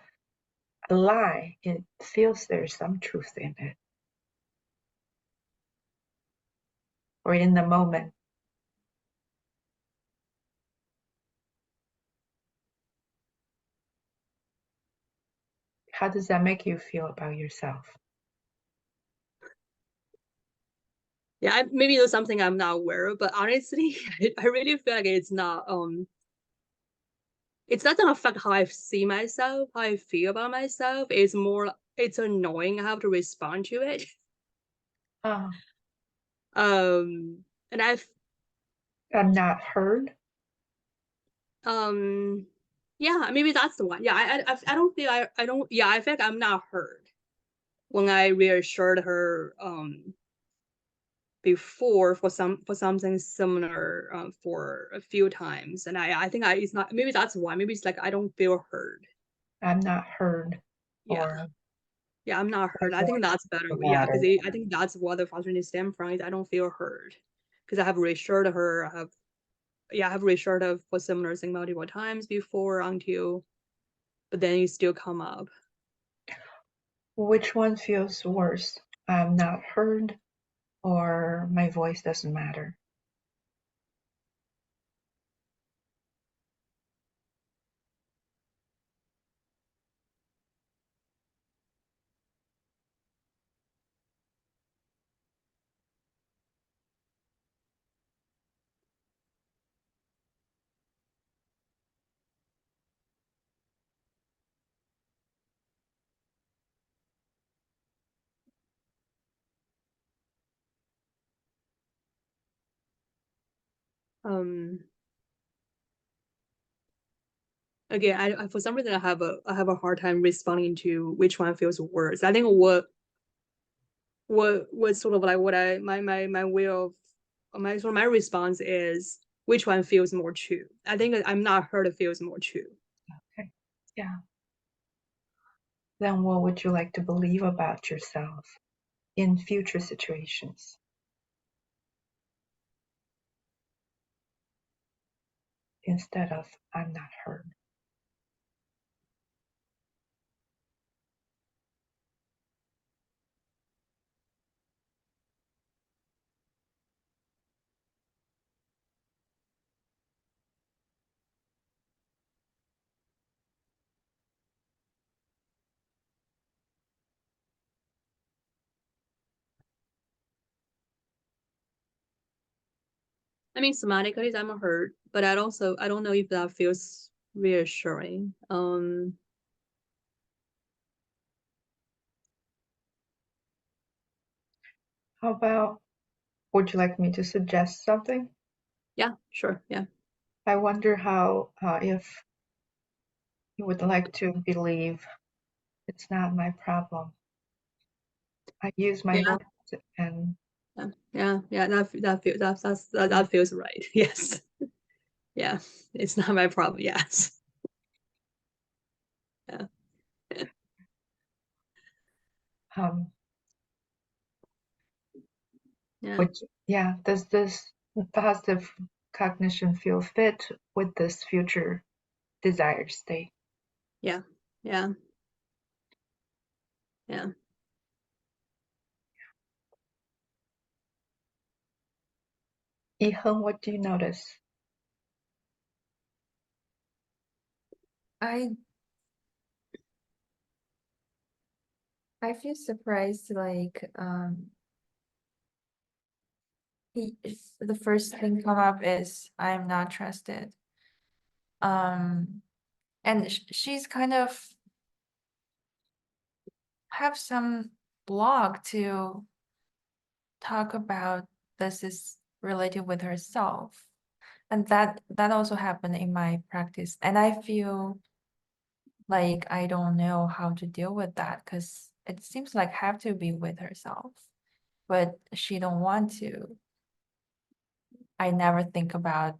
lie, it feels there's some truth in it. Or in the moment. How does that make you feel about yourself? Yeah, maybe there's something I'm not aware of, but honestly, I really feel like it's not it doesn't affect how I see myself, how I feel about myself. It's more, it's annoying. I have to respond to it. Oh, And I'm not heard. yeah, maybe that's the one. Yeah, I don't feel I don't. Yeah, I feel like I'm not heard when I reassured her before for something similar for a few times, and I think it's not, maybe that's why. Maybe it's like I don't feel heard. I'm not heard. Yeah. Or Yeah, I'm not heard. I think that's better. the Yeah, because matter. I think that's what the frustration stem from. Is I don't feel heard, because I have reassured her. I have reassured her for similar thing multiple times before, until, but then you still come up. Which one feels worse? I'm not heard, or my voice doesn't matter? Um, again, I for some reason I have a hard time responding to which one feels worse. I think what sort of like what I my way of my response is which one feels more true. I think I'm not heard feels more true. Okay. Yeah. Then what would you like to believe about yourself in future situations? Instead of I'm not heard. I mean, somatically, I'm hurt, but I don't know if that feels reassuring. How about, would you like me to suggest something? Yeah, sure, yeah. I wonder how, if you would like to believe it's not my problem. I use my Yeah. voice and Yeah. That feels right. Yes. Yeah, it's not my problem. Yes. Yeah. um, Yeah. which, yeah, does this positive cognition feel fit with this future desired state? Yeah. Yeah. Yeah. Ihan, what do you notice? I feel surprised, like the first thing come up is I'm not trusted. And she's kind of have some blog to talk about this is related with herself. And that also happened in my practice. And I feel like I don't know how to deal with that because it seems like have to be with herself, but she don't want to. I never think about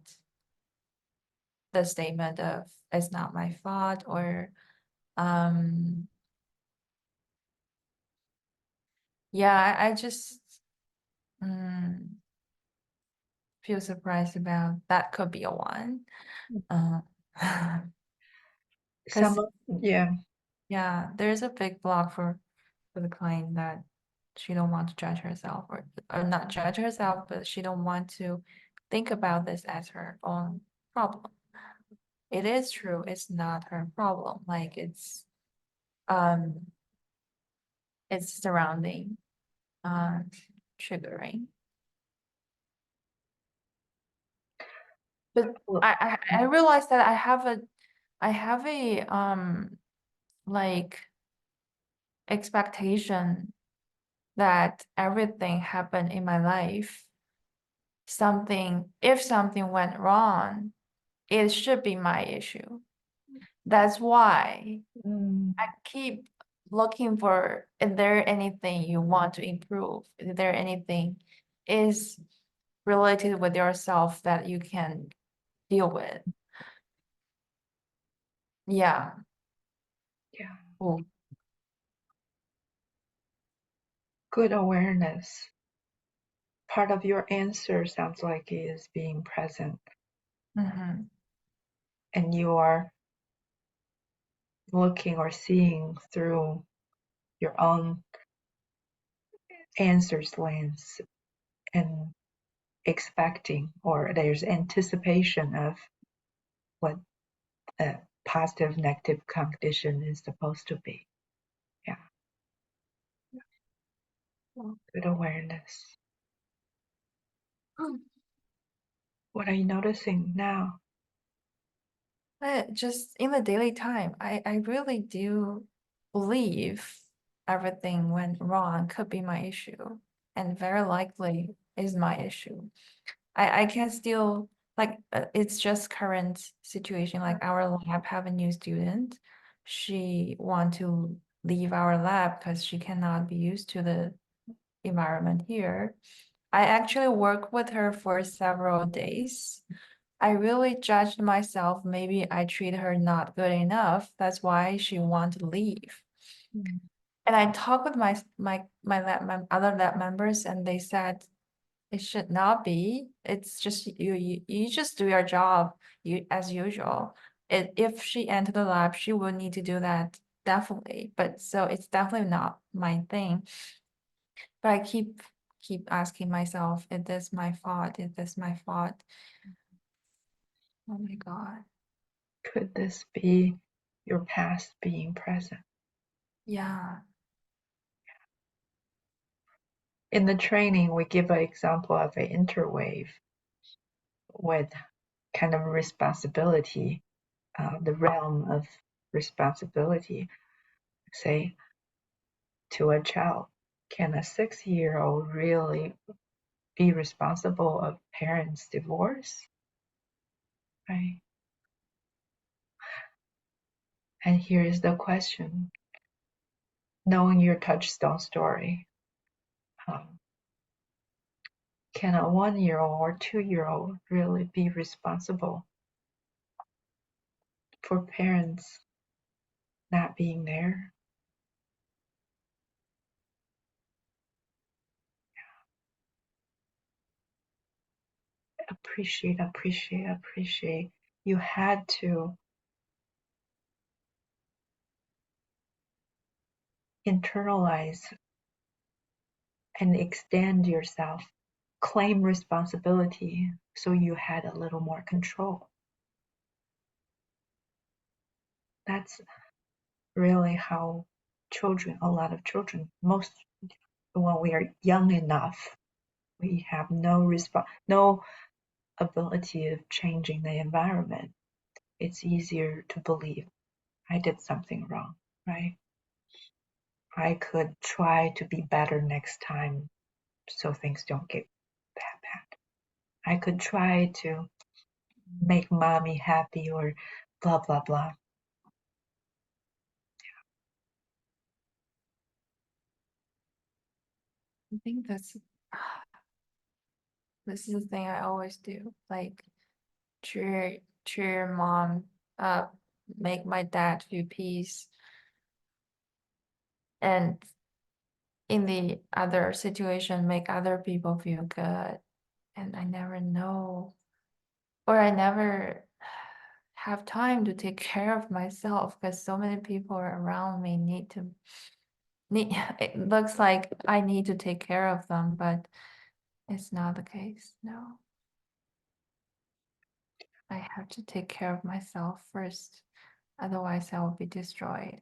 the statement of it's not my fault or um yeah, I just feel surprised about that could be a one. Uh, Some because of, yeah, yeah, there's a big block for the client that she don't want to judge herself or not judge herself, but she don't want to think about this as her own problem. It is true, it's not her problem. Like um it's surrounding uh triggering. But well, I realized that I have a like expectation that everything happened in my life. Something if something went wrong, it should be my issue. That's why mm, I keep looking for is there anything you want to improve? Is there anything is related with yourself that you can deal with? Yeah. yeah, Oh. good awareness. Part of your answer sounds like is being present, Mm-hmm. and you are looking or seeing through your own answers lands and expecting, or there's anticipation of what a positive negative condition is supposed to be. Yeah. Good awareness. What are you noticing now? Just in the daily time, I really do believe everything went wrong could be my issue, and very likely is my issue. I can still, like, it's just current situation, like our lab have a new student. She want to leave our lab because she cannot be used to the environment here. I actually worked with her for several days. I really judged myself. Maybe I treat her not good enough. That's why she want to leave. And I talked with my other lab members, and they said it should not be. It's just you just do your job as usual. If she entered the lab, she will need to do that definitely. But so it's definitely not my thing. But I keep asking myself, is this my fault? Is this my fault? Oh my God. Could this be your past being present? Yeah. In the training, we give an example of an interwave with kind of responsibility, the realm of responsibility. Say to a child, can a 6-year-old really be responsible of parents' divorce? Right? And here is the question, knowing your touchstone story, um, can a 1-year-old or 2-year-old really be responsible for parents not being there? Appreciate. You had to internalize and extend yourself, claim responsibility so you had a little more control. That's really how children, a lot of children, most when we are young enough, we have no ability of changing the environment. It's easier to believe I did something wrong, right? I could try to be better next time so things don't get that bad. I could try to make mommy happy or blah, blah, blah. I think this is the thing I always do. Like cheer mom up, make my dad feel peace. And in the other situation, make other people feel good. And I never know, or I never have time to take care of myself because so many people around me need it looks like I need to take care of them, but it's not the case. No, I have to take care of myself first, otherwise I will be destroyed.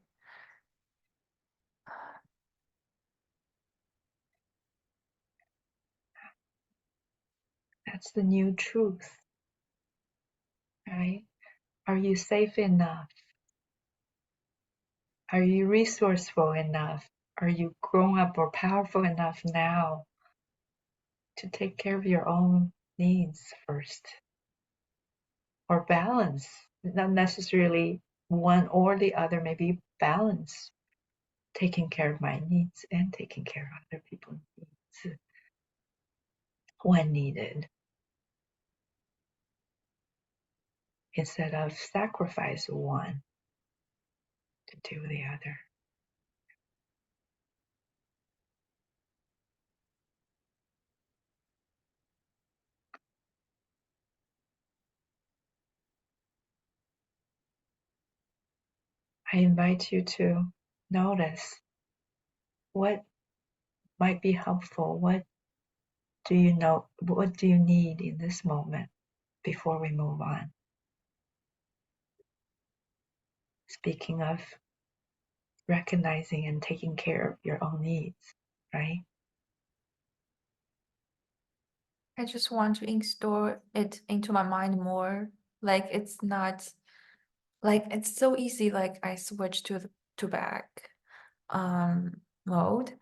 That's the new truth, right? Are you safe enough? Are you resourceful enough? Are you grown up or powerful enough now to take care of your own needs first? Or balance, not necessarily one or the other, maybe balance, taking care of my needs and taking care of other people's needs when needed, instead of sacrifice one to do the other. I invite you to notice what might be helpful? What do you know? What do you need in this moment before we move on? Speaking of recognizing and taking care of your own needs, right? I just want to install it into my mind more. Like it's not like it's so easy. Like I switch to back mode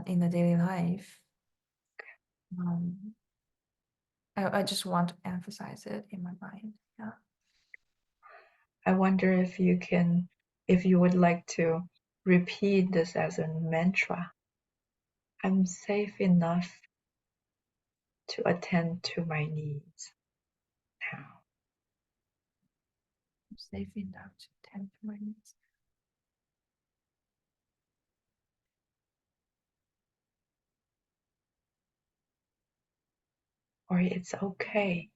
in the daily life. I just want to emphasize it in my mind. Yeah. I wonder if you would like to repeat this as a mantra. I'm safe enough to attend to my needs now. I'm safe enough to tend to my needs. Or it's okay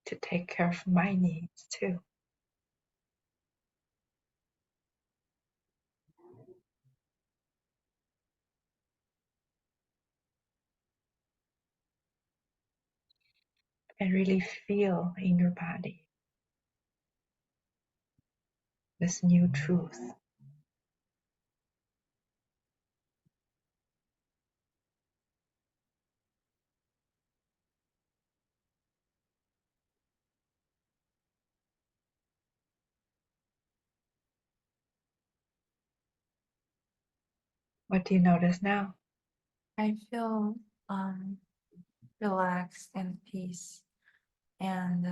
to take care of my needs too. And really feel in your body this new truth. What do you notice now? I feel relaxed and peace and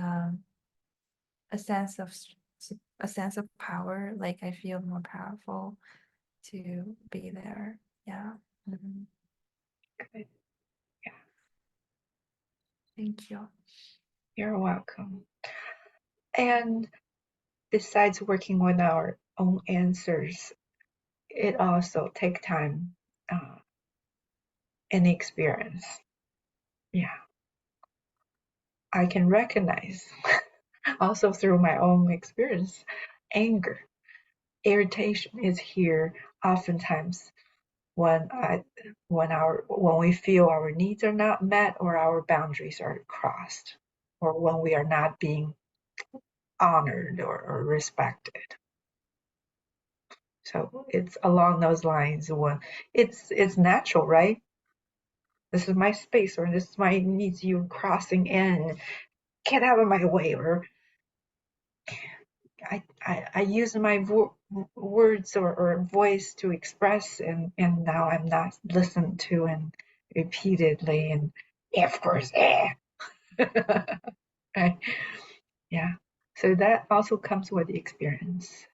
a sense of power. Like I feel more powerful to be there. Yeah. Mhm. Good. Yeah, Thank you. you're welcome. And besides working with our own answers, it also takes time and experience. Yeah, I can recognize also through my own experience, anger, irritation is here oftentimes when when we feel our needs are not met or our boundaries are crossed, or when we are not being honored or respected. So it's along those lines. When it's natural, right? This is my space, or this is my needs. You crossing in, get out of my way, or I use my words or voice to express, and now I'm not listened to, and repeatedly, and of course, right? Yeah. So that also comes with the experience.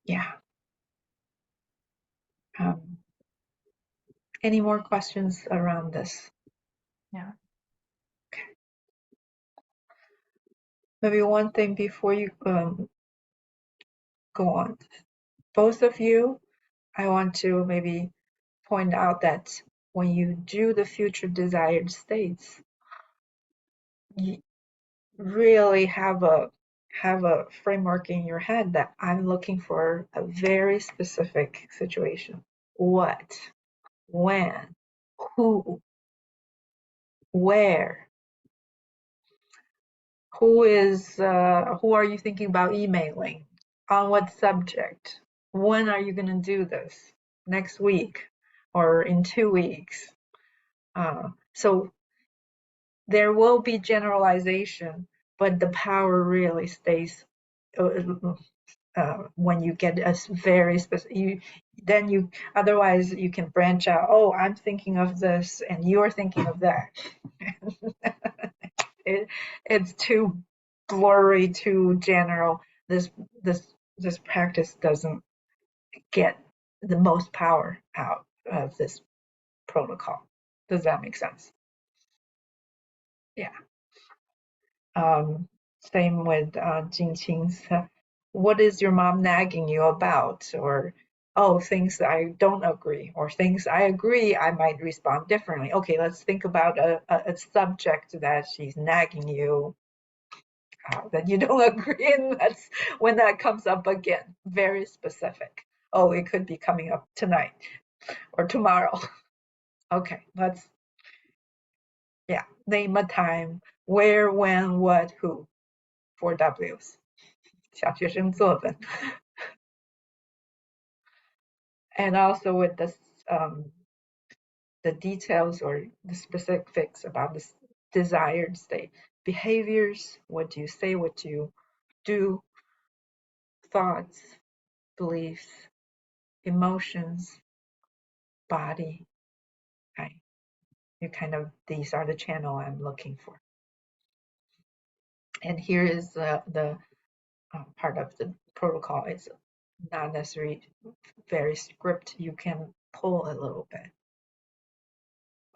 Yeah. Um, any more questions around this? Yeah. Maybe one thing before you go on. Both of you, I want to maybe point out that when you do the future desired states, you really have a framework in your head that I'm looking for a very specific situation. What, when, who, where, who are you thinking about emailing? On what subject? When are you going to do this? Next week or in 2 weeks? So there will be generalization, but the power really stays when you get a very specific. Otherwise you can branch out. Oh, I'm thinking of this, and you're thinking of that. It's too blurry, too general. This this this practice doesn't get the most power out of this protocol. Does that make sense? Yeah. Same with Jingqing's. What is your mom nagging you about? Or, oh, things I don't agree, or things I agree, I might respond differently. Okay, let's think about a subject that she's nagging you. that you don't agree, and that's when that comes up again, very specific. Oh, it could be coming up tonight or tomorrow. Okay, let's, yeah, name a time, where, when, what, who, 4Ws. 小学生作文. And also with this, the details or the specifics about this desired state. Behaviors, what do you say, what do you do, thoughts, beliefs, emotions, body. Right? You kind of, these are the channel I'm looking for. And here is the part of the protocol. It's not necessarily very script. You can pull a little bit,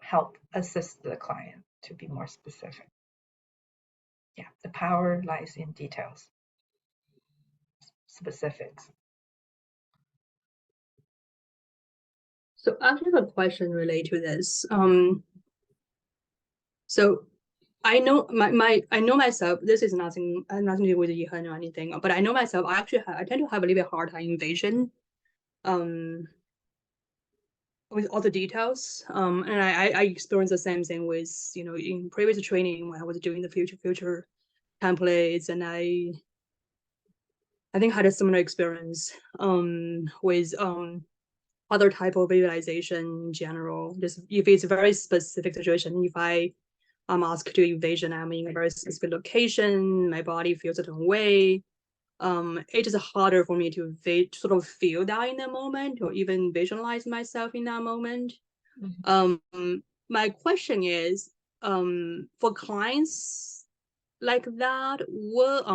help assist the client to be more specific. Yeah, the power lies in details, specifics. So I have a question related to this. So I know I know myself. This is nothing to do with Yihan or anything. But I know myself. I tend to have a little bit hard time in vision, with all the details. And I experienced the same thing with in previous training when I was doing the future templates, and I think I had a similar experience with other type of visualization in general. Just if it's a very specific situation, if I'm asked to envision I'm in a very specific location, my body feels a certain way. It is harder for me to sort of feel that in the moment or even visualize myself in that moment. Mm-hmm. My question is, for clients like that, what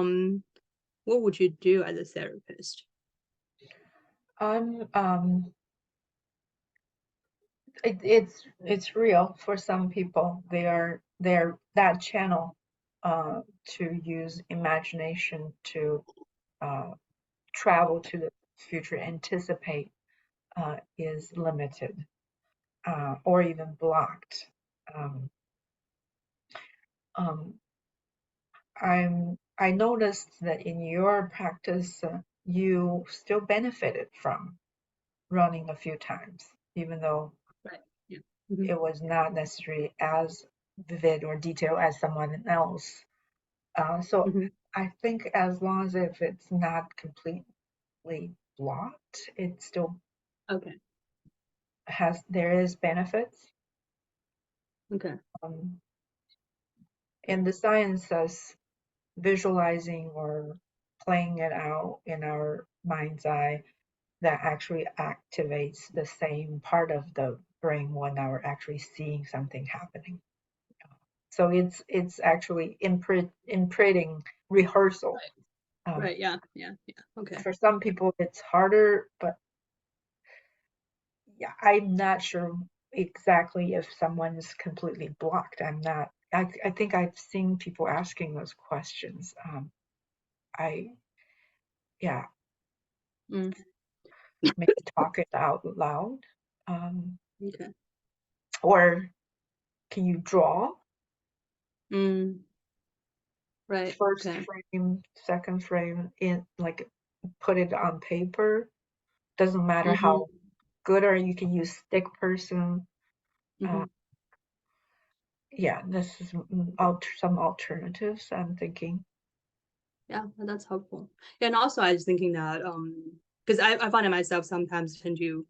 would you do as a therapist? It's real for some people. They're that channel to use imagination to travel to the future, anticipate, is limited or even blocked. I noticed that in your practice, you still benefited from running a few times, even though Right. Yeah. Mm-hmm. it was not necessarily as vivid or detailed as someone else. So mm-hmm. I think as long as if it's not completely blocked, it still there is benefits. Okay. And the science says visualizing or playing it out in our mind's eye, that actually activates the same part of the brain when we're actually seeing something happening. So it's actually imprinting rehearsal. Right. Right. Yeah. Okay. For some people it's harder, but yeah, I'm not sure exactly if someone's completely blocked. I think I've seen people asking those questions. Maybe talk it out loud. Okay. Or can you draw? Right. First frame, second frame, in like put it on paper. Doesn't matter how good, or you can use stick person. Yeah, this is some alternatives I'm thinking. Yeah, that's helpful. Yeah, and also I was thinking that because I find it myself sometimes tend to,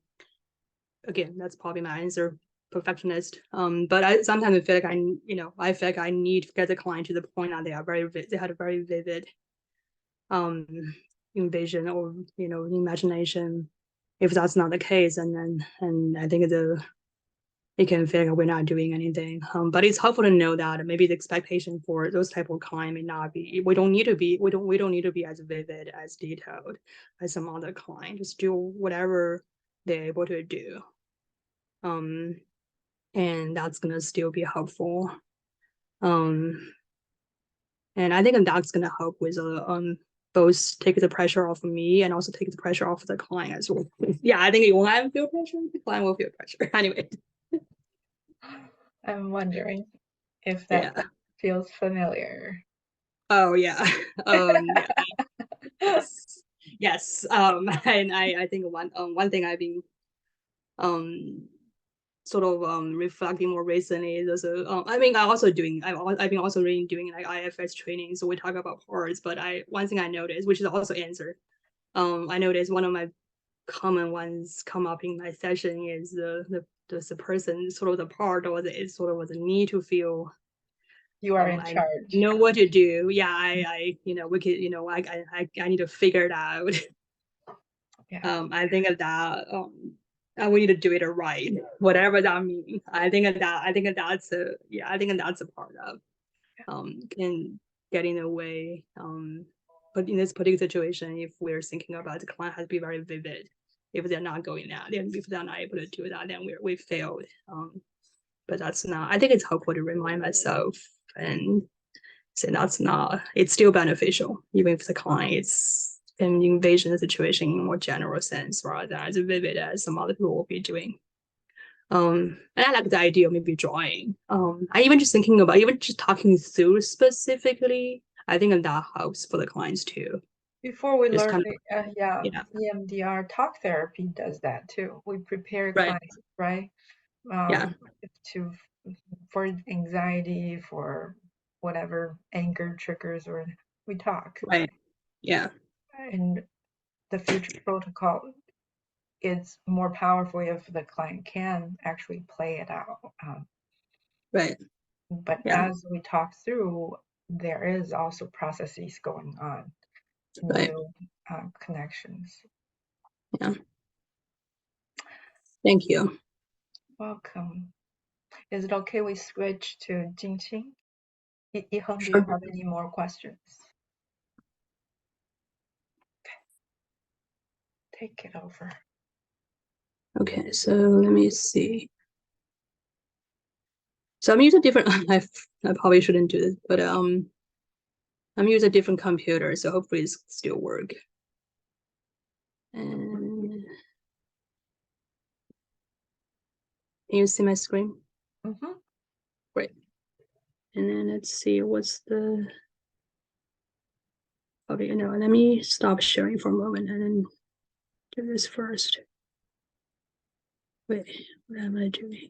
again, that's probably my answer, perfectionist. But I sometimes feel like I feel like I need to get the client to the point that they had a very vivid envision or imagination. If that's not the case, and I think it can feel like we're not doing anything. But it's helpful to know that maybe the expectation for those type of client may not be. We don't need to be as vivid, as detailed as some other client. Just do whatever they're able to do. And that's gonna still be helpful. And I think that's gonna help with both take the pressure off of me and also take the pressure off of the client as well. Yeah, I think when I feel pressure, the client will feel pressure anyway. I'm wondering if that feels familiar. Oh yeah. Yeah. Yes. Yes. And I think one thing I've been sort of reflecting more recently is also I mean I've been also really doing like IFS training, so we talk about parts, but one thing I noticed, which is also answer, I noticed one of my common ones come up in my session is the person sort of the part, or the it's sort of the need to feel You are in I charge. know what to do. Yeah, I we could, I need to figure it out. Yeah. I think that and we need to do it right, whatever that means. I think that's a part of can get in the way. But in this particular situation, if we're thinking about the client has to be very vivid. If they're not going out, then if they're not able to do that, then we failed. But that's not. I think it's helpful to remind myself and say that's not. It's still beneficial, even if the client is can envision the situation in a more general sense rather than as vivid as some other people will be doing. And I like the idea of maybe drawing. I even just thinking about even just talking through specifically. I think that helps for the clients too. Before we Just learn, kind of EMDR talk therapy does that too. We prepare right, clients, right? yeah, To for anxiety, for whatever anger triggers, or we talk. right, yeah, And the future protocol is more powerful if the client can actually play it out. right, But yeah, as we talk through, there is also processes going on, right, new connections. yeah. Thank you. Welcome. Is it okay we switch to Jingqing? Yiheng, do you Sure. have any more questions? Take it over. Okay, so let me see. So I'm using different. I probably shouldn't do this, but I'm using a different computer, so hopefully it still work. And can you see my screen? Mm-hmm. Great. And then let's see what's the. Okay, let me stop sharing for a moment and then do this first. Wait, what am I doing?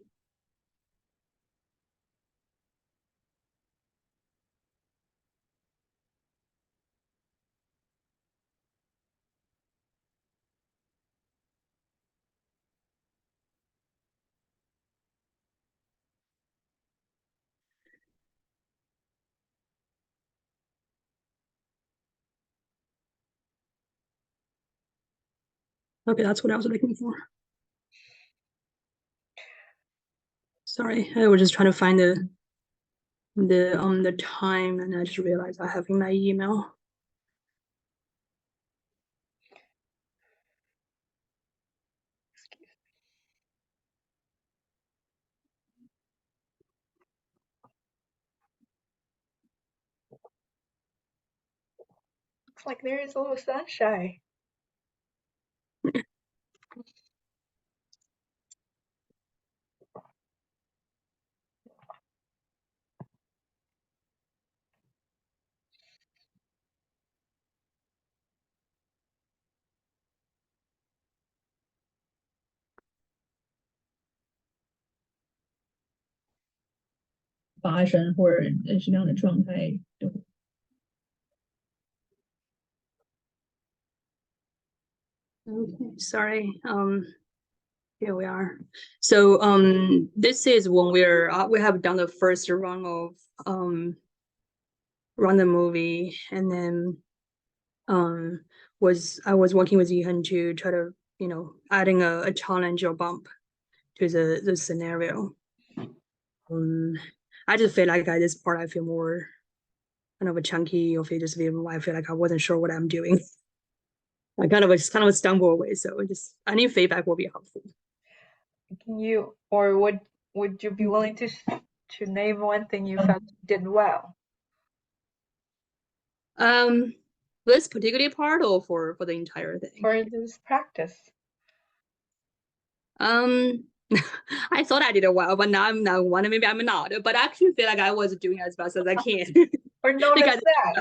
Okay, that's what I was looking for. Sorry, I was just trying to find the time, and I just realized I have in my email. Looks like there is a little sunshine. Okay, sorry. Here we are. So this is when we have done the first run of run the movie, and then I was working with Yihan to try to adding a challenge or bump to the scenario. I just feel like at this part I feel more kind of a chunky, or I feel like I wasn't sure what I'm doing. I kind of stumble away. So just any feedback will be helpful. Can you, or would you be willing to name one thing you felt you did well? This particular part, or for the entire thing? For this practice. I thought I did it well, but now I'm not one. Maybe I'm not. But I actually feel like I was doing as best as I can. or they notice got that.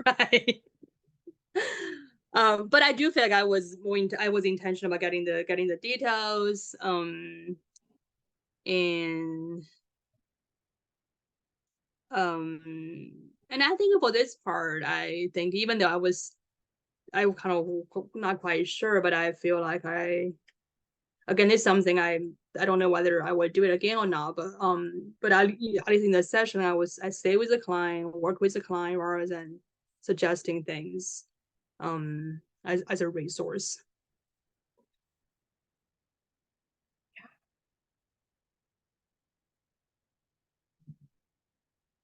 right. But I do feel like I was I was intentional about getting the details. And and I think for this part, I think even though I kind of not quite sure, but I feel like again, it's something I don't know whether I would do it again or not, but at least in the session, I stay with the client, work with the client rather than suggesting things, as a resource.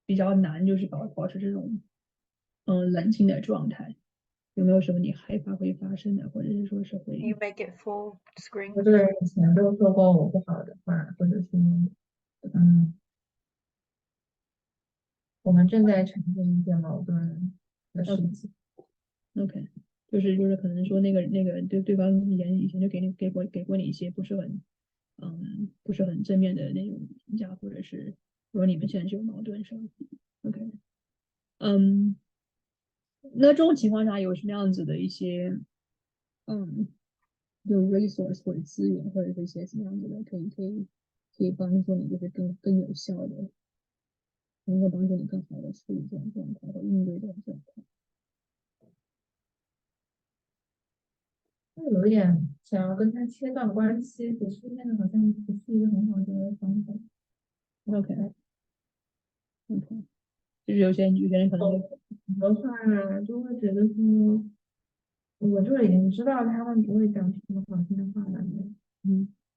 比较难，就是保持这种冷静的状态。有没有什么你害怕会发生的，或者是说是会 You make it full 我 screen. 这个人以前都说过我不好的话，或者是我们正在呈现一些矛盾的事情。 OK，就是可能说那个对方以前就给过你一些不是很正面的那种评价，或者是说你们现在就有矛盾是吧？OK，那这种情况下有什么样子的一些就 resource 或者资源，或者是一些什么样子的可以帮助你，就是更有效的，能够帮助你更好的处理这种状况或应对这种状况。就有一点想要跟他切断关系，可是那个好像不是一个很好的方法。OK，就是有些人可能的话就会觉得说，我就已经知道他们不会讲什么好听的话了，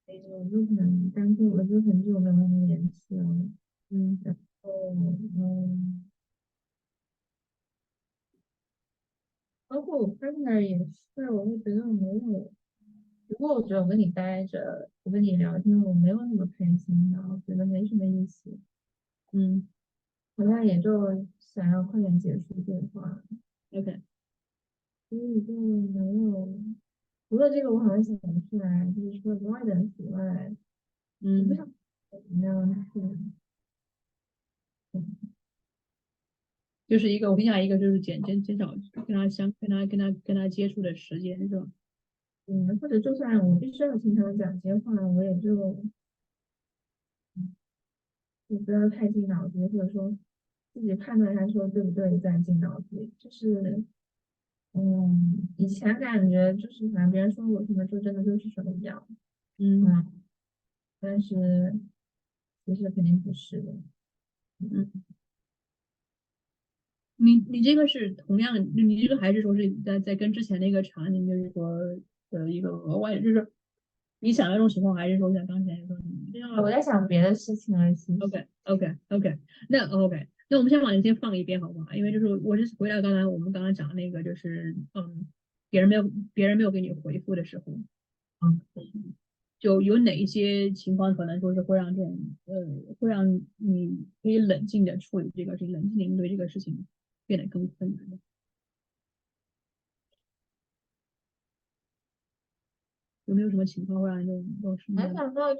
我就可能干脆我就很久没有跟他们联系了，然后包括我 partner 也是，我会觉得我没有，如果我觉得我跟你待着，我跟你聊天，我没有那么开心的，我觉得没什么意思，好像也就想要快点结束对话， OK，所以就没有。除了这个，我好像想不出来，就是除了 avoidance 以外，我不想怎么样去，就是一个我跟你讲一个就是减少跟他接触的时间是吧？或者就算我必须要经常讲这些话，我也就不要太进脑子，或者说自己判断他说对不对再进脑子里，就是以前感觉就是反正别人说我什么就真的就是什么一样，但是其实肯定不是的，你这个是同样，你这个还是说是在跟之前那个场景，就是说一个额外的，就是你想那种情况，还是说像刚才说你我在想别的事情了，其实。OK，那 OK，那我们先把你先放一边好不好？因为就是我是回到我们刚刚讲那个，就是别人没有给你回复的时候，就有哪一些情况可能说是会让这种会让你可以冷静的处理这个事情，冷静的应对这个事情变得更困难的？有没有什么情况会让你这种什么？没想到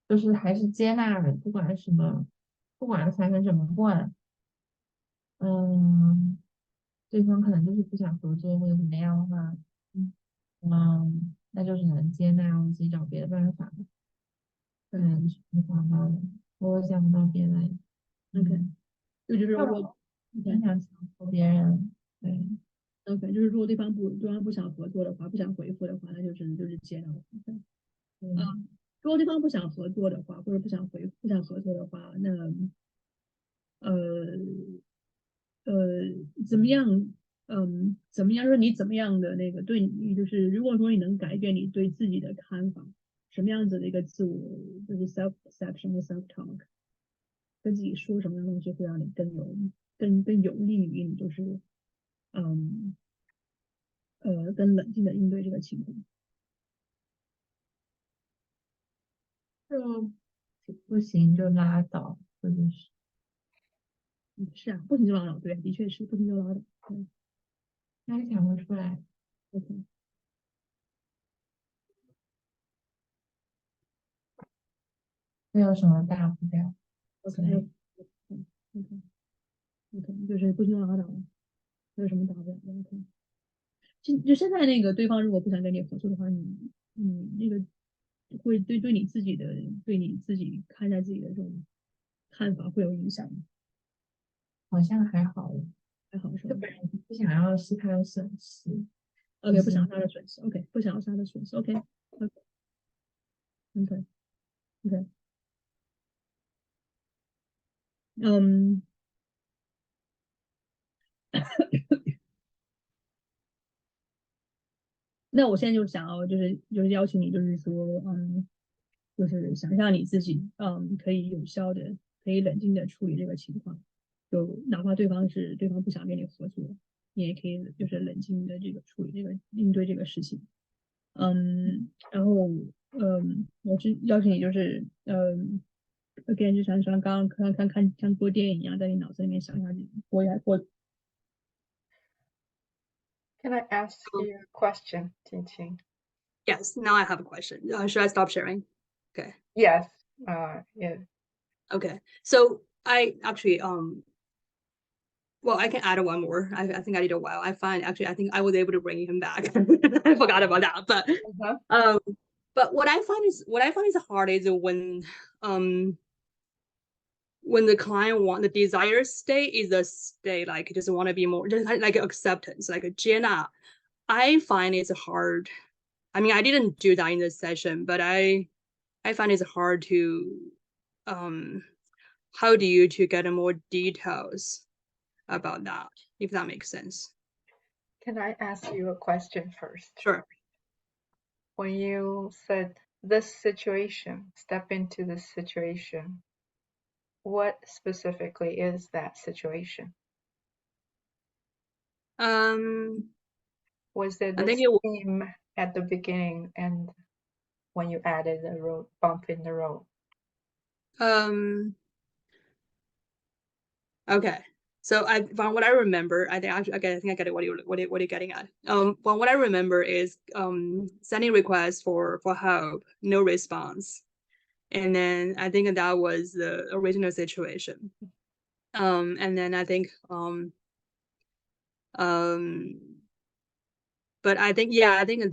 就是还是接纳的，不管什么，不管发生什么，不管对方可能就是不想合作或者怎么样的话，那就只能接纳，我自己找别的办法。没想到，我想不到别的。OK，就是那我不想强迫别人，对。OK，就是如果对方不想合作的话，不想回复的话，那就只能就是接纳。如果对方不想合作的话，或者不想合作的话，那呃怎么样？怎么样说你怎么样的那个对你就是如果说你能改变你对自己的看法，什么样子的一个自我就是 self perception 和 self talk，跟自己说什么样的东西会让你更有利于你就是嗯更冷静的应对这个情况。就不行就拉倒，或者是是啊，不行就拉倒，对，的确是不行就拉倒。还想不出来，OK，没有什么大不了。OK，OK， OK，就是不听话打，没有什么大不了的。OK，就现在那个对方如果不想跟你合作的话，你那个会对你自己的对你自己看待自己的这种看法会有影响吗？好像还好，还好是吧就本人不想要是他的损失， ？OK，不想要是他的损失。OK，不想要他的损失。OK，OK，OK，嗯，那我现在就想要就是邀请你，就是说，就是想象你自己，可以有效的、可以冷静的处理这个情况，就哪怕对方不想跟你合作，你也可以就是冷静的这个处理应对这个事情。然后我是邀请你就是again 就像刚刚看过电影一样，在你脑子里面想象我 Can I ask you a question, Ting? Yes, now I have a question. Should I stop sharing? Okay. Yes. Yeah. Okay. So I actually well, I can add one more. I think I did a while. I think I was able to bring him back. I forgot about that. Uh-huh. But what I find is hard is when the client want the desired state is a state like just want to be more just like acceptance, like a Jenna. I find it's hard. I mean, I didn't do that in the session, but I find it's hard to how do you to get more details about that, if that makes sense. Can I ask you a question first? Sure. When you said this situation, step into this situation, what specifically is that situation? Was there I this think it theme at the beginning and when you added a road bump in the road? Okay. So from what I remember, I think actually, okay, I think I get it. What are you getting at? From what I remember is sending requests for help, no response, and then I think that was the original situation. And then I think but I think I think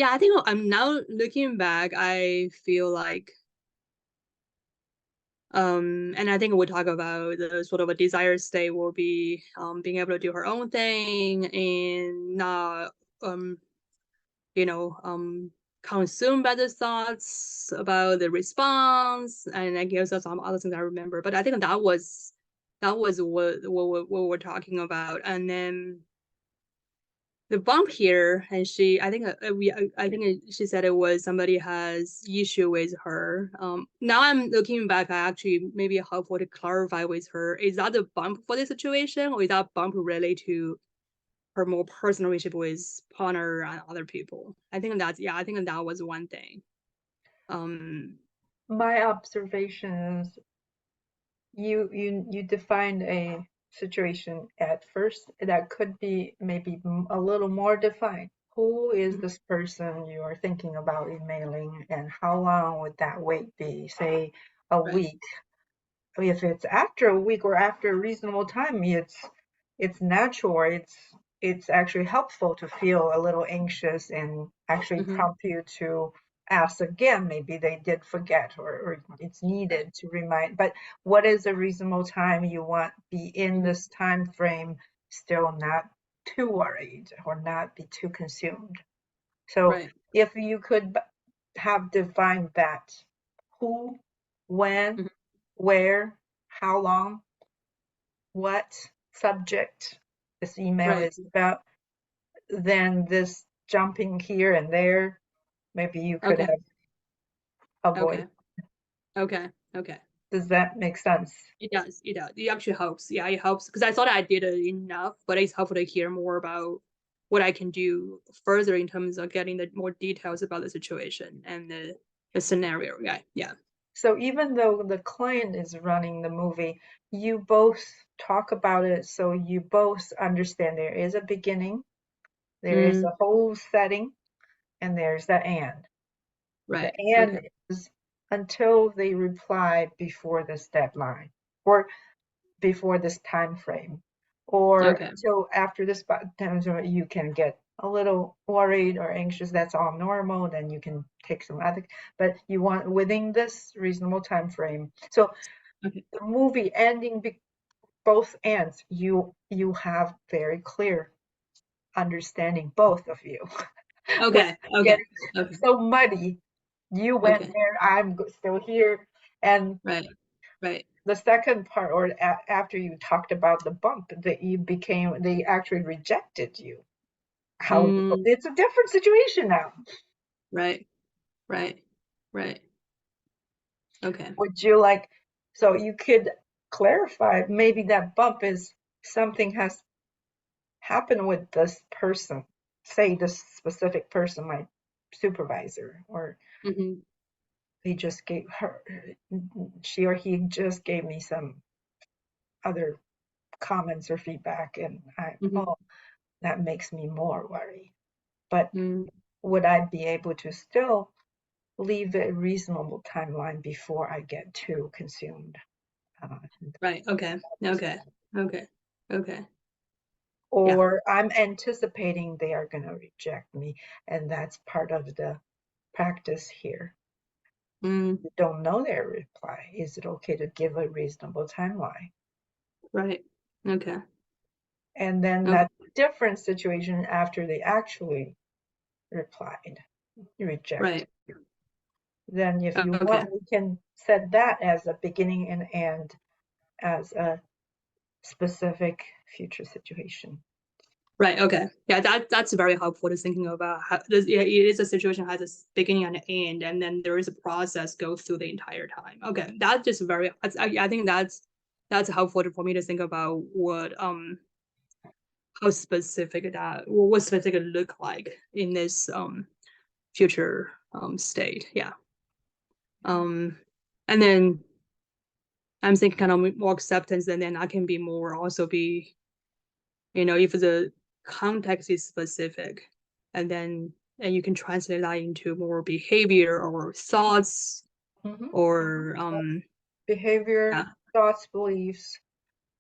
I think I'm now looking back, I feel like and I think we'll talk about the sort of a desired state will be being able to do her own thing and not consumed by the thoughts about the response, and I guess that's some other things I remember. But I think that was what we're talking about. And then the bump here, and I think she said it was somebody has issue with her. Now I'm looking back, I actually maybe helpful to clarify with her, is that the bump for the situation, or is that bump related to her more personal relationship with partner and other people? I think that was one thing. My observation is you defined a situation at first that could be maybe a little more defined. Who is this person you are thinking about emailing, and how long would that wait be? Say a Right. week. If it's after a week or after a reasonable time, it's natural. It's actually helpful to feel a little anxious and actually prompt you to ask again. Maybe they did forget, or it's needed to remind. But what is a reasonable time you want be in this time frame, still not too worried or not be too consumed? So Right. if you could have defined that, who, when, where, how long, what subject this email Right. is about, then this jumping here and there, maybe you could Okay. have avoided. Okay. Does that make sense? It does. It actually helps. Yeah, it helps because I thought I did it enough, but it's helpful to hear more about what I can do further in terms of getting the more details about the situation and the scenario. Yeah. So even though the client is running the movie, you both talk about it so you both understand there is a beginning, there is a whole setting, and there's the and. The Right. and Okay. is until they reply before this deadline. or before this time frame, or Okay. until after this time frame, you can get a little worried or anxious. That's all normal. Then you can take some other, but you want within this reasonable time frame. So Okay. the movie ending both ends, you have very clear understanding, both of you. Okay. Okay. Getting Okay. so muddy. You went Okay. there, I'm still here. And Right. Right. the second part, or after you talked about the bump, that they actually rejected you. How Mm, it's a different situation now. right. Right. Right. Okay. Would you like, so you could clarify, maybe that bump is something has happened with this person, say this specific person, my supervisor, or Mm-hmm. he just gave her, she or he just gave me some other comments or feedback, and Mm-hmm. that makes me more worried. But Mm, would I be able to still leave a reasonable timeline before I get too consumed? right. Okay. Okay. Okay. Okay. Or I'm anticipating they are going to reject me, and that's part of the practice here. Mm, You don't know their reply. Is it okay to give a reasonable timeline? right. Okay. And then Okay. that different situation after they actually replied, reject. Right. Then if you Okay. want, we can set that as a beginning and end as a specific future situation. Right. Okay. Yeah. That's very helpful to thinking about how this. Yeah, it is a situation has a beginning and an end, and then there is a process go through the entire time. Okay. That's just very. I think that's helpful for me to think about what how specific that what specific look like in this future state. Yeah. And then I'm thinking kind of more acceptance, and then that can be more also be, if the context is specific, and you can translate that into more behavior or thoughts Mhm. or Behavior, yeah, thoughts, beliefs,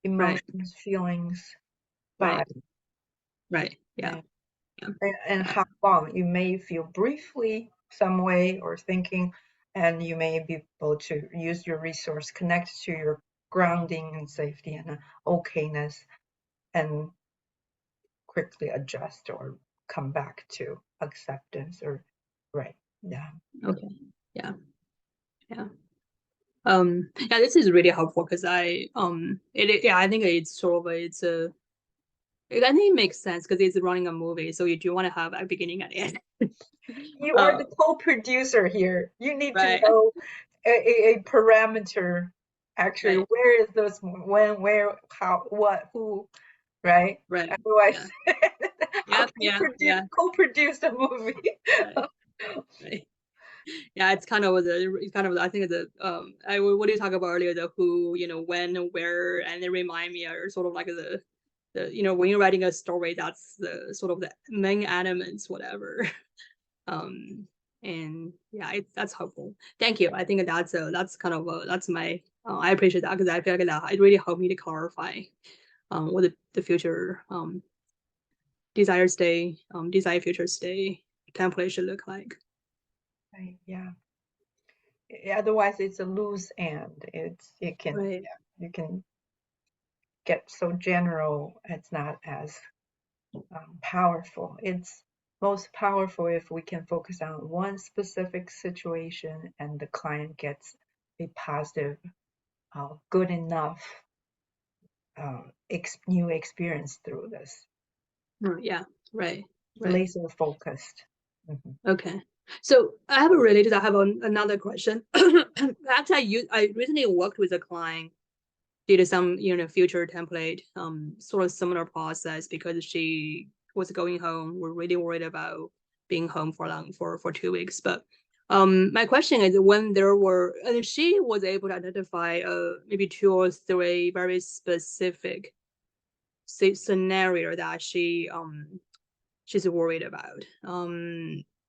right, emotions, feelings, right, body, right, yeah, and, yeah, and yeah, how long. You may feel briefly some way or thinking, and you may be able to use your resource, connect to your grounding and safety and okayness, and quickly adjust or come back to acceptance or right. Yeah. okay, yeah, yeah. Yeah, this is really helpful because I think it's sort of I think it makes sense because it's running a movie, so you do want to have a beginning and end. You are the co-producer here. You need to Right, know a parameter. Actually, right, where is this? When? Where? How? What? Who? Right? right, Otherwise, yeah, how yeah, can you yeah, yeah, co-produce a movie? right, right. Yeah, it's kind of I think the what you talk about earlier, the who, when, where, and they remind me are sort of like the when you're writing a story, that's the sort of the main elements, whatever. And yeah, that's helpful. Thank you. I think that's kind of that's my I appreciate that because I feel like that it really helped me to clarify what the future desired future state template should look like. Right. Yeah. Otherwise, it's a loose end. Right. You can get so general. It's not as powerful. It's most powerful if we can focus on one specific situation and the client gets a positive, good enough new experience through this. Yeah. Right. Right. Laser focused. Mm-hmm. Okay. So I have another question. Actually, I recently worked with a client, did some future template, sort of similar process because she was going home. We're really worried about being home for 2 weeks. But my question is when and she was able to identify maybe 2 or 3 very specific scenario that she's worried about.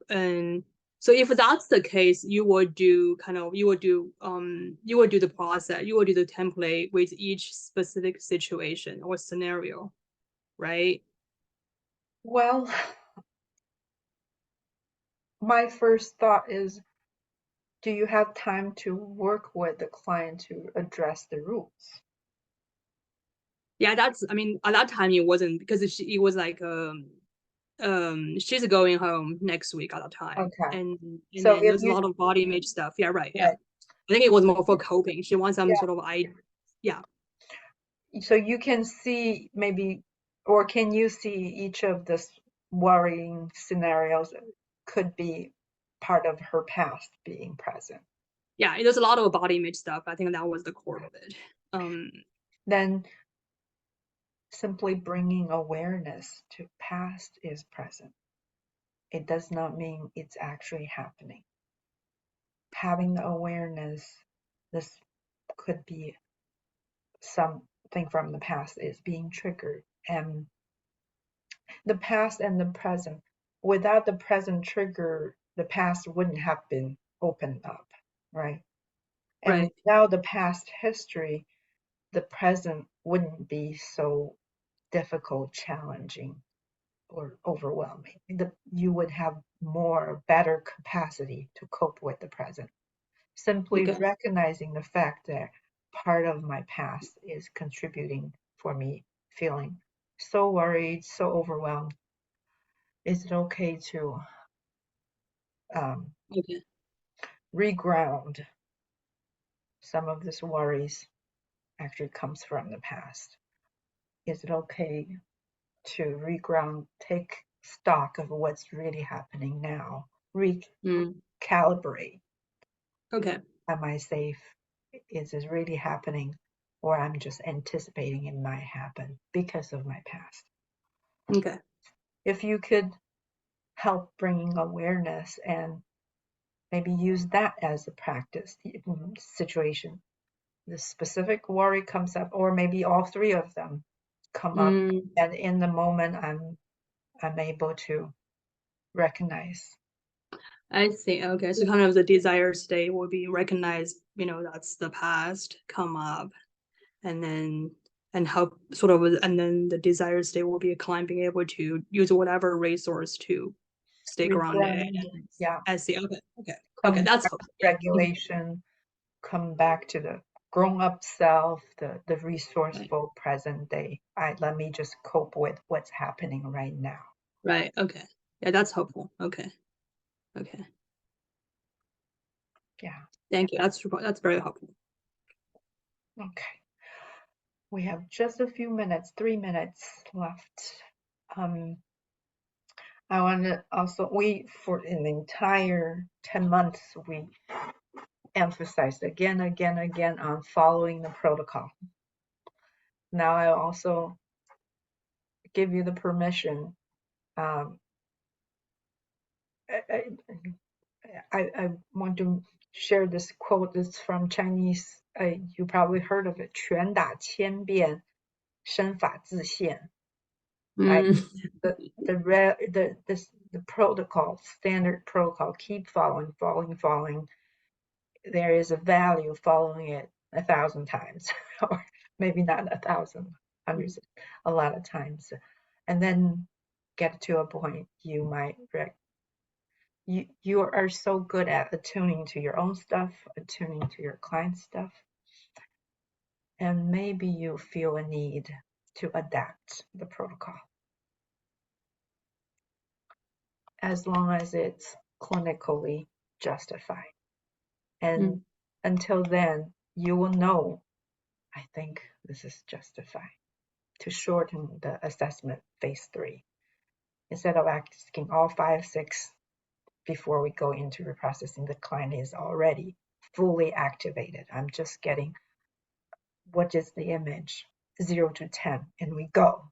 And So if that's the case, you would do the process, you would do the template with each specific situation or scenario, right? Well, my first thought is, do you have time to work with the client to address the roots? Yeah, I mean, at that time it wasn't, because it was like she's going home next week at the time. Okay. And So then if there's a you, lot of body image stuff. Yeah, right. Yeah. right, I think it was more for coping. She wants some Yeah. sort of yeah. so you can see maybe, or can you see each of this worrying scenarios could be part of her past being present? Yeah, there's a lot of body image stuff. I think that was the core of it. Then simply bringing awareness to past is present. It does not mean it's actually happening. Having the awareness, this could be something from the past is being triggered, and the past and the present. Without the present trigger, the past wouldn't have been opened up, right? And Right. without the past history, the present wouldn't be so difficult, challenging, or overwhelming. You would have better capacity to cope with the present. Simply Okay. recognizing the fact that part of my past is contributing for me feeling so worried, so overwhelmed. Is it okay to Okay. reground some of this worries actually comes from the past? Is it okay to reground, take stock of what's really happening now, recalibrate? Okay. Am I safe? Is this really happening? Or I'm just anticipating it might happen because of my past. Okay. If you could help bringing awareness and maybe use that as a practice situation, the specific worry comes up, or maybe all three of them come up, and in the moment I'm able to recognize. I see. Okay. So kind of the desire state will be recognized, that's the past come up, and then help sort of, and then the desire state will be a client being able to use whatever resource to stay grounded. Yeah. I see. Okay. Okay. Come That's back to regulation, come back to the grown-up self, the resourceful present day. Let me just cope with what's happening right now. Right. Okay. Yeah, that's helpful. Okay. Okay. Yeah. Thank you. That's very helpful. Okay. We have just a few minutes, 3 minutes left. I want to also, for an entire 10 months, we emphasized again on following the protocol. Now I also give you the permission. I want to share this quote. It's from Chinese. You probably heard of it. 拳打千遍，身法自现。The protocol, standard protocol, keep following. There is a value following it 1,000 times, or maybe not 1,000, hundreds, a lot of times, and then get to a point you might you are so good at attuning to your own stuff, attuning to your client's stuff, and maybe you feel a need to adapt the protocol. As long as it's clinically justified. And until then, you will know, I think this is justified, to shorten the assessment phase 3. Instead of asking all 5, 6 before we go into reprocessing, the client is already fully activated. I'm just getting, what is the image? 0 to 10, and we go.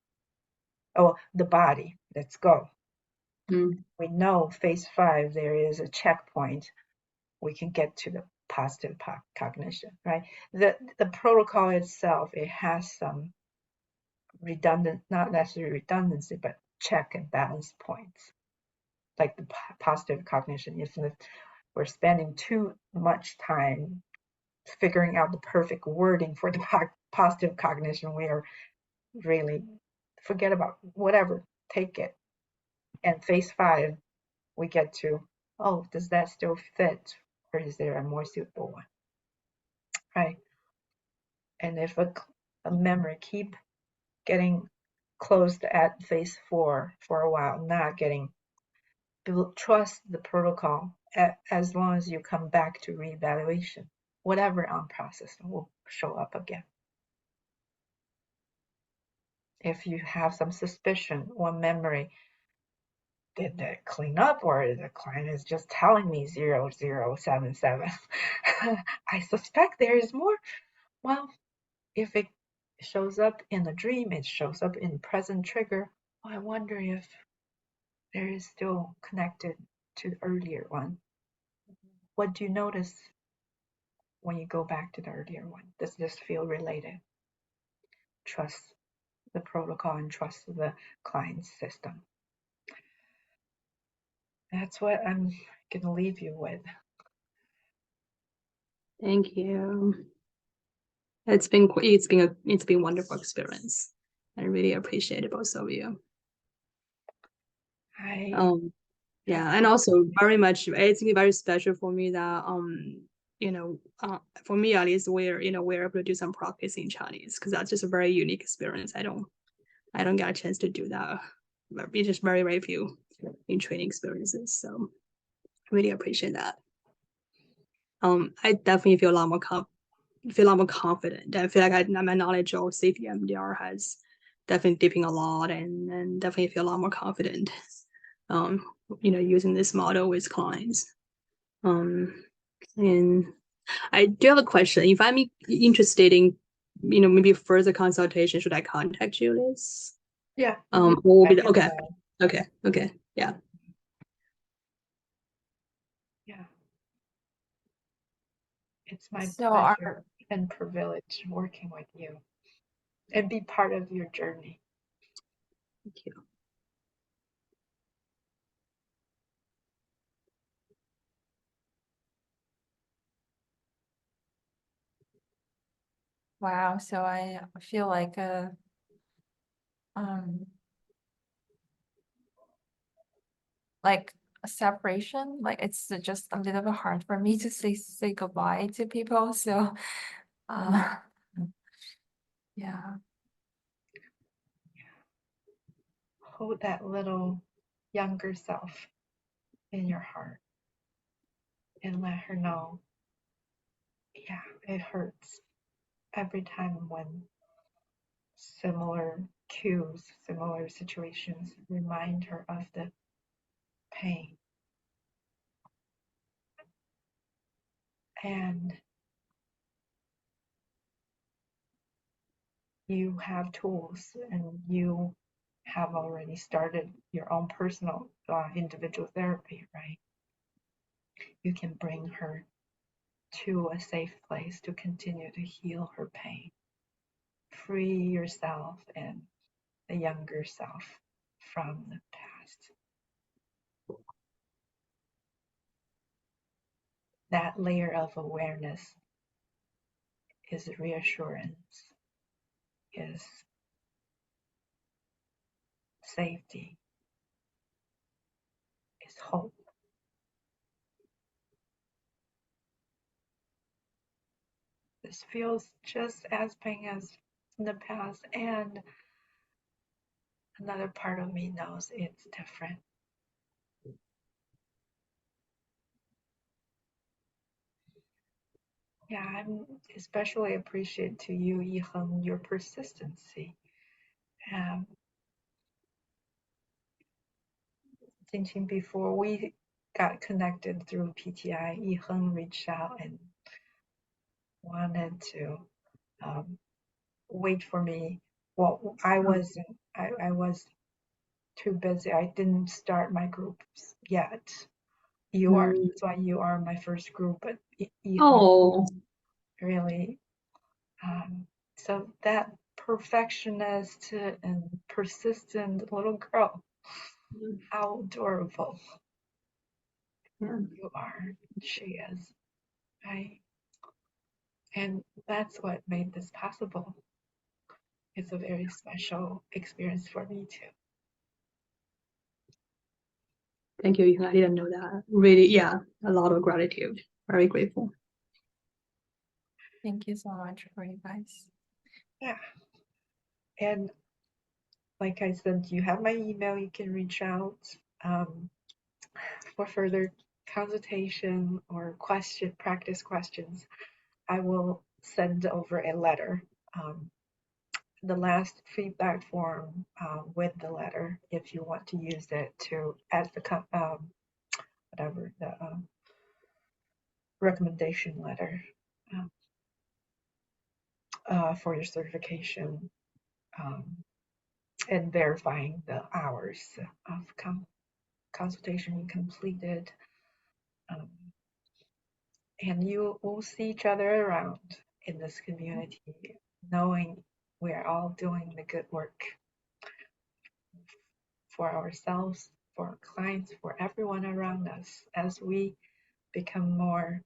Oh, the body, let's go. We know phase 5, there is a checkpoint. We can get to the positive cognition, right? The protocol itself, it has some redundant, not necessarily redundancy, but check and balance points. like the positive cognition. If we're spending too much time figuring out the perfect wording for the positive cognition, we are really forget about whatever, take it. And phase 5, we get to, oh, does that still fit, or is there a more suitable one, right? And if a memory keep getting closed at phase 4 for a while, not getting, trust the protocol as long as you come back to reevaluation, whatever unprocessed will show up again. If you have some suspicion or memory, did the clean up, or the client is just telling me 0077? I suspect there is more. Well, if it shows up in the dream, it shows up in present trigger, I wonder if there is still connected to the earlier one. What do you notice when you go back to the earlier one? Does this feel related? Trust the protocol and trust the client's system. That's what I'm gonna leave you with. Thank you. It's been a wonderful experience. I really appreciate it, both of you. Yeah, and also very much, it's very special for me that for me at least, we're able to do some practice in Chinese, because that's just a very unique experience. I don't get a chance to do that. It's just very, very few in training experiences. So really appreciate that. I definitely feel a lot more confident. I feel like my knowledge of CPMDR has definitely deepened a lot, and definitely feel a lot more confident. Using this model with clients. And I do have a question. If I'm interested in, maybe further consultation, should I contact you, Liz? Yeah. Okay. Yeah. Yeah. It's my So pleasure and privilege working with you and be part of your journey. Thank you. wow, so I feel like like a separation. Like it's just a little bit hard for me to say goodbye to people. So yeah. Hold that little younger self in your heart and let her know, yeah, it hurts every time when similar cues, similar situations remind her of the pain. And you have tools, and you have already started your own personal individual therapy, right? You can bring her to a safe place to continue to heal her pain. Free yourself and the younger self from the past. That layer of awareness is reassurance, is safety, is hope. This feels just as pain as in the past, and another part of me knows it's different. Yeah, I'm especially appreciate to you, Yiheng, your persistency. Thinking before we got connected through PTI, Yiheng reached out and wanted to wait for me. Well, I was too busy. I didn't start my groups yet. That's why you are my first group, but Oh, really. So that perfectionist and persistent little girl, how adorable. Yeah. You are. She is. Right? And that's what made this possible. It's a very special experience for me too. Thank you. I didn't know that. Really, yeah, a lot of gratitude. Very grateful. Thank you so much for you guys. Yeah. And like I said, you have my email. You can reach out for further consultation or practice questions. I will send over a letter. The last feedback form with the letter, if you want to use it to add the whatever the recommendation letter for your certification and verifying the hours of consultation you completed. And you will see each other around in this community, knowing we're all doing the good work for ourselves, for our clients, for everyone around us as we become more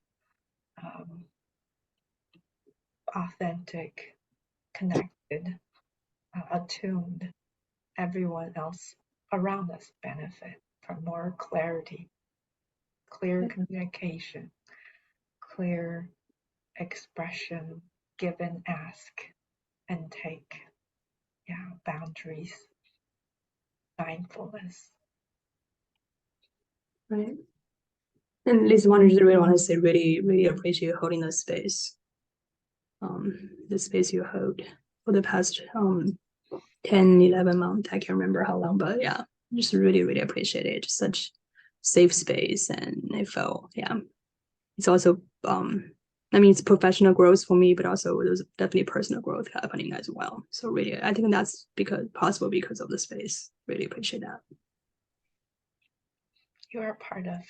authentic, connected, attuned. Everyone else around us benefit from more clarity, clear communication, clear expression, give and ask and take. Yeah, boundaries, mindfulness. Right. And Liz, really want to say, really, really appreciate you holding the space. The space you hold for the past 10, 11 months. I can't remember how long, but yeah, just really, really appreciate it. Just such safe space. And I felt, yeah, it's also, I mean, it's professional growth for me, but also there's definitely personal growth happening as well. So really, I think that's possible because of the space. Really appreciate that. You are part of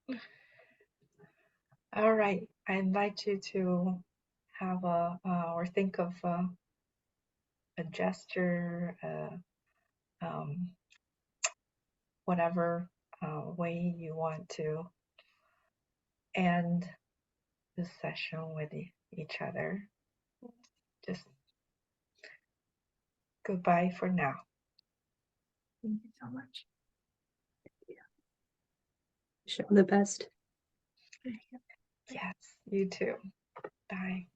it. All right, I invite you to have or think of a gesture, whatever way you want to end this session with each other. Just goodbye for now. Thank you so much. Wish you all the best. Yes, you too. Bye.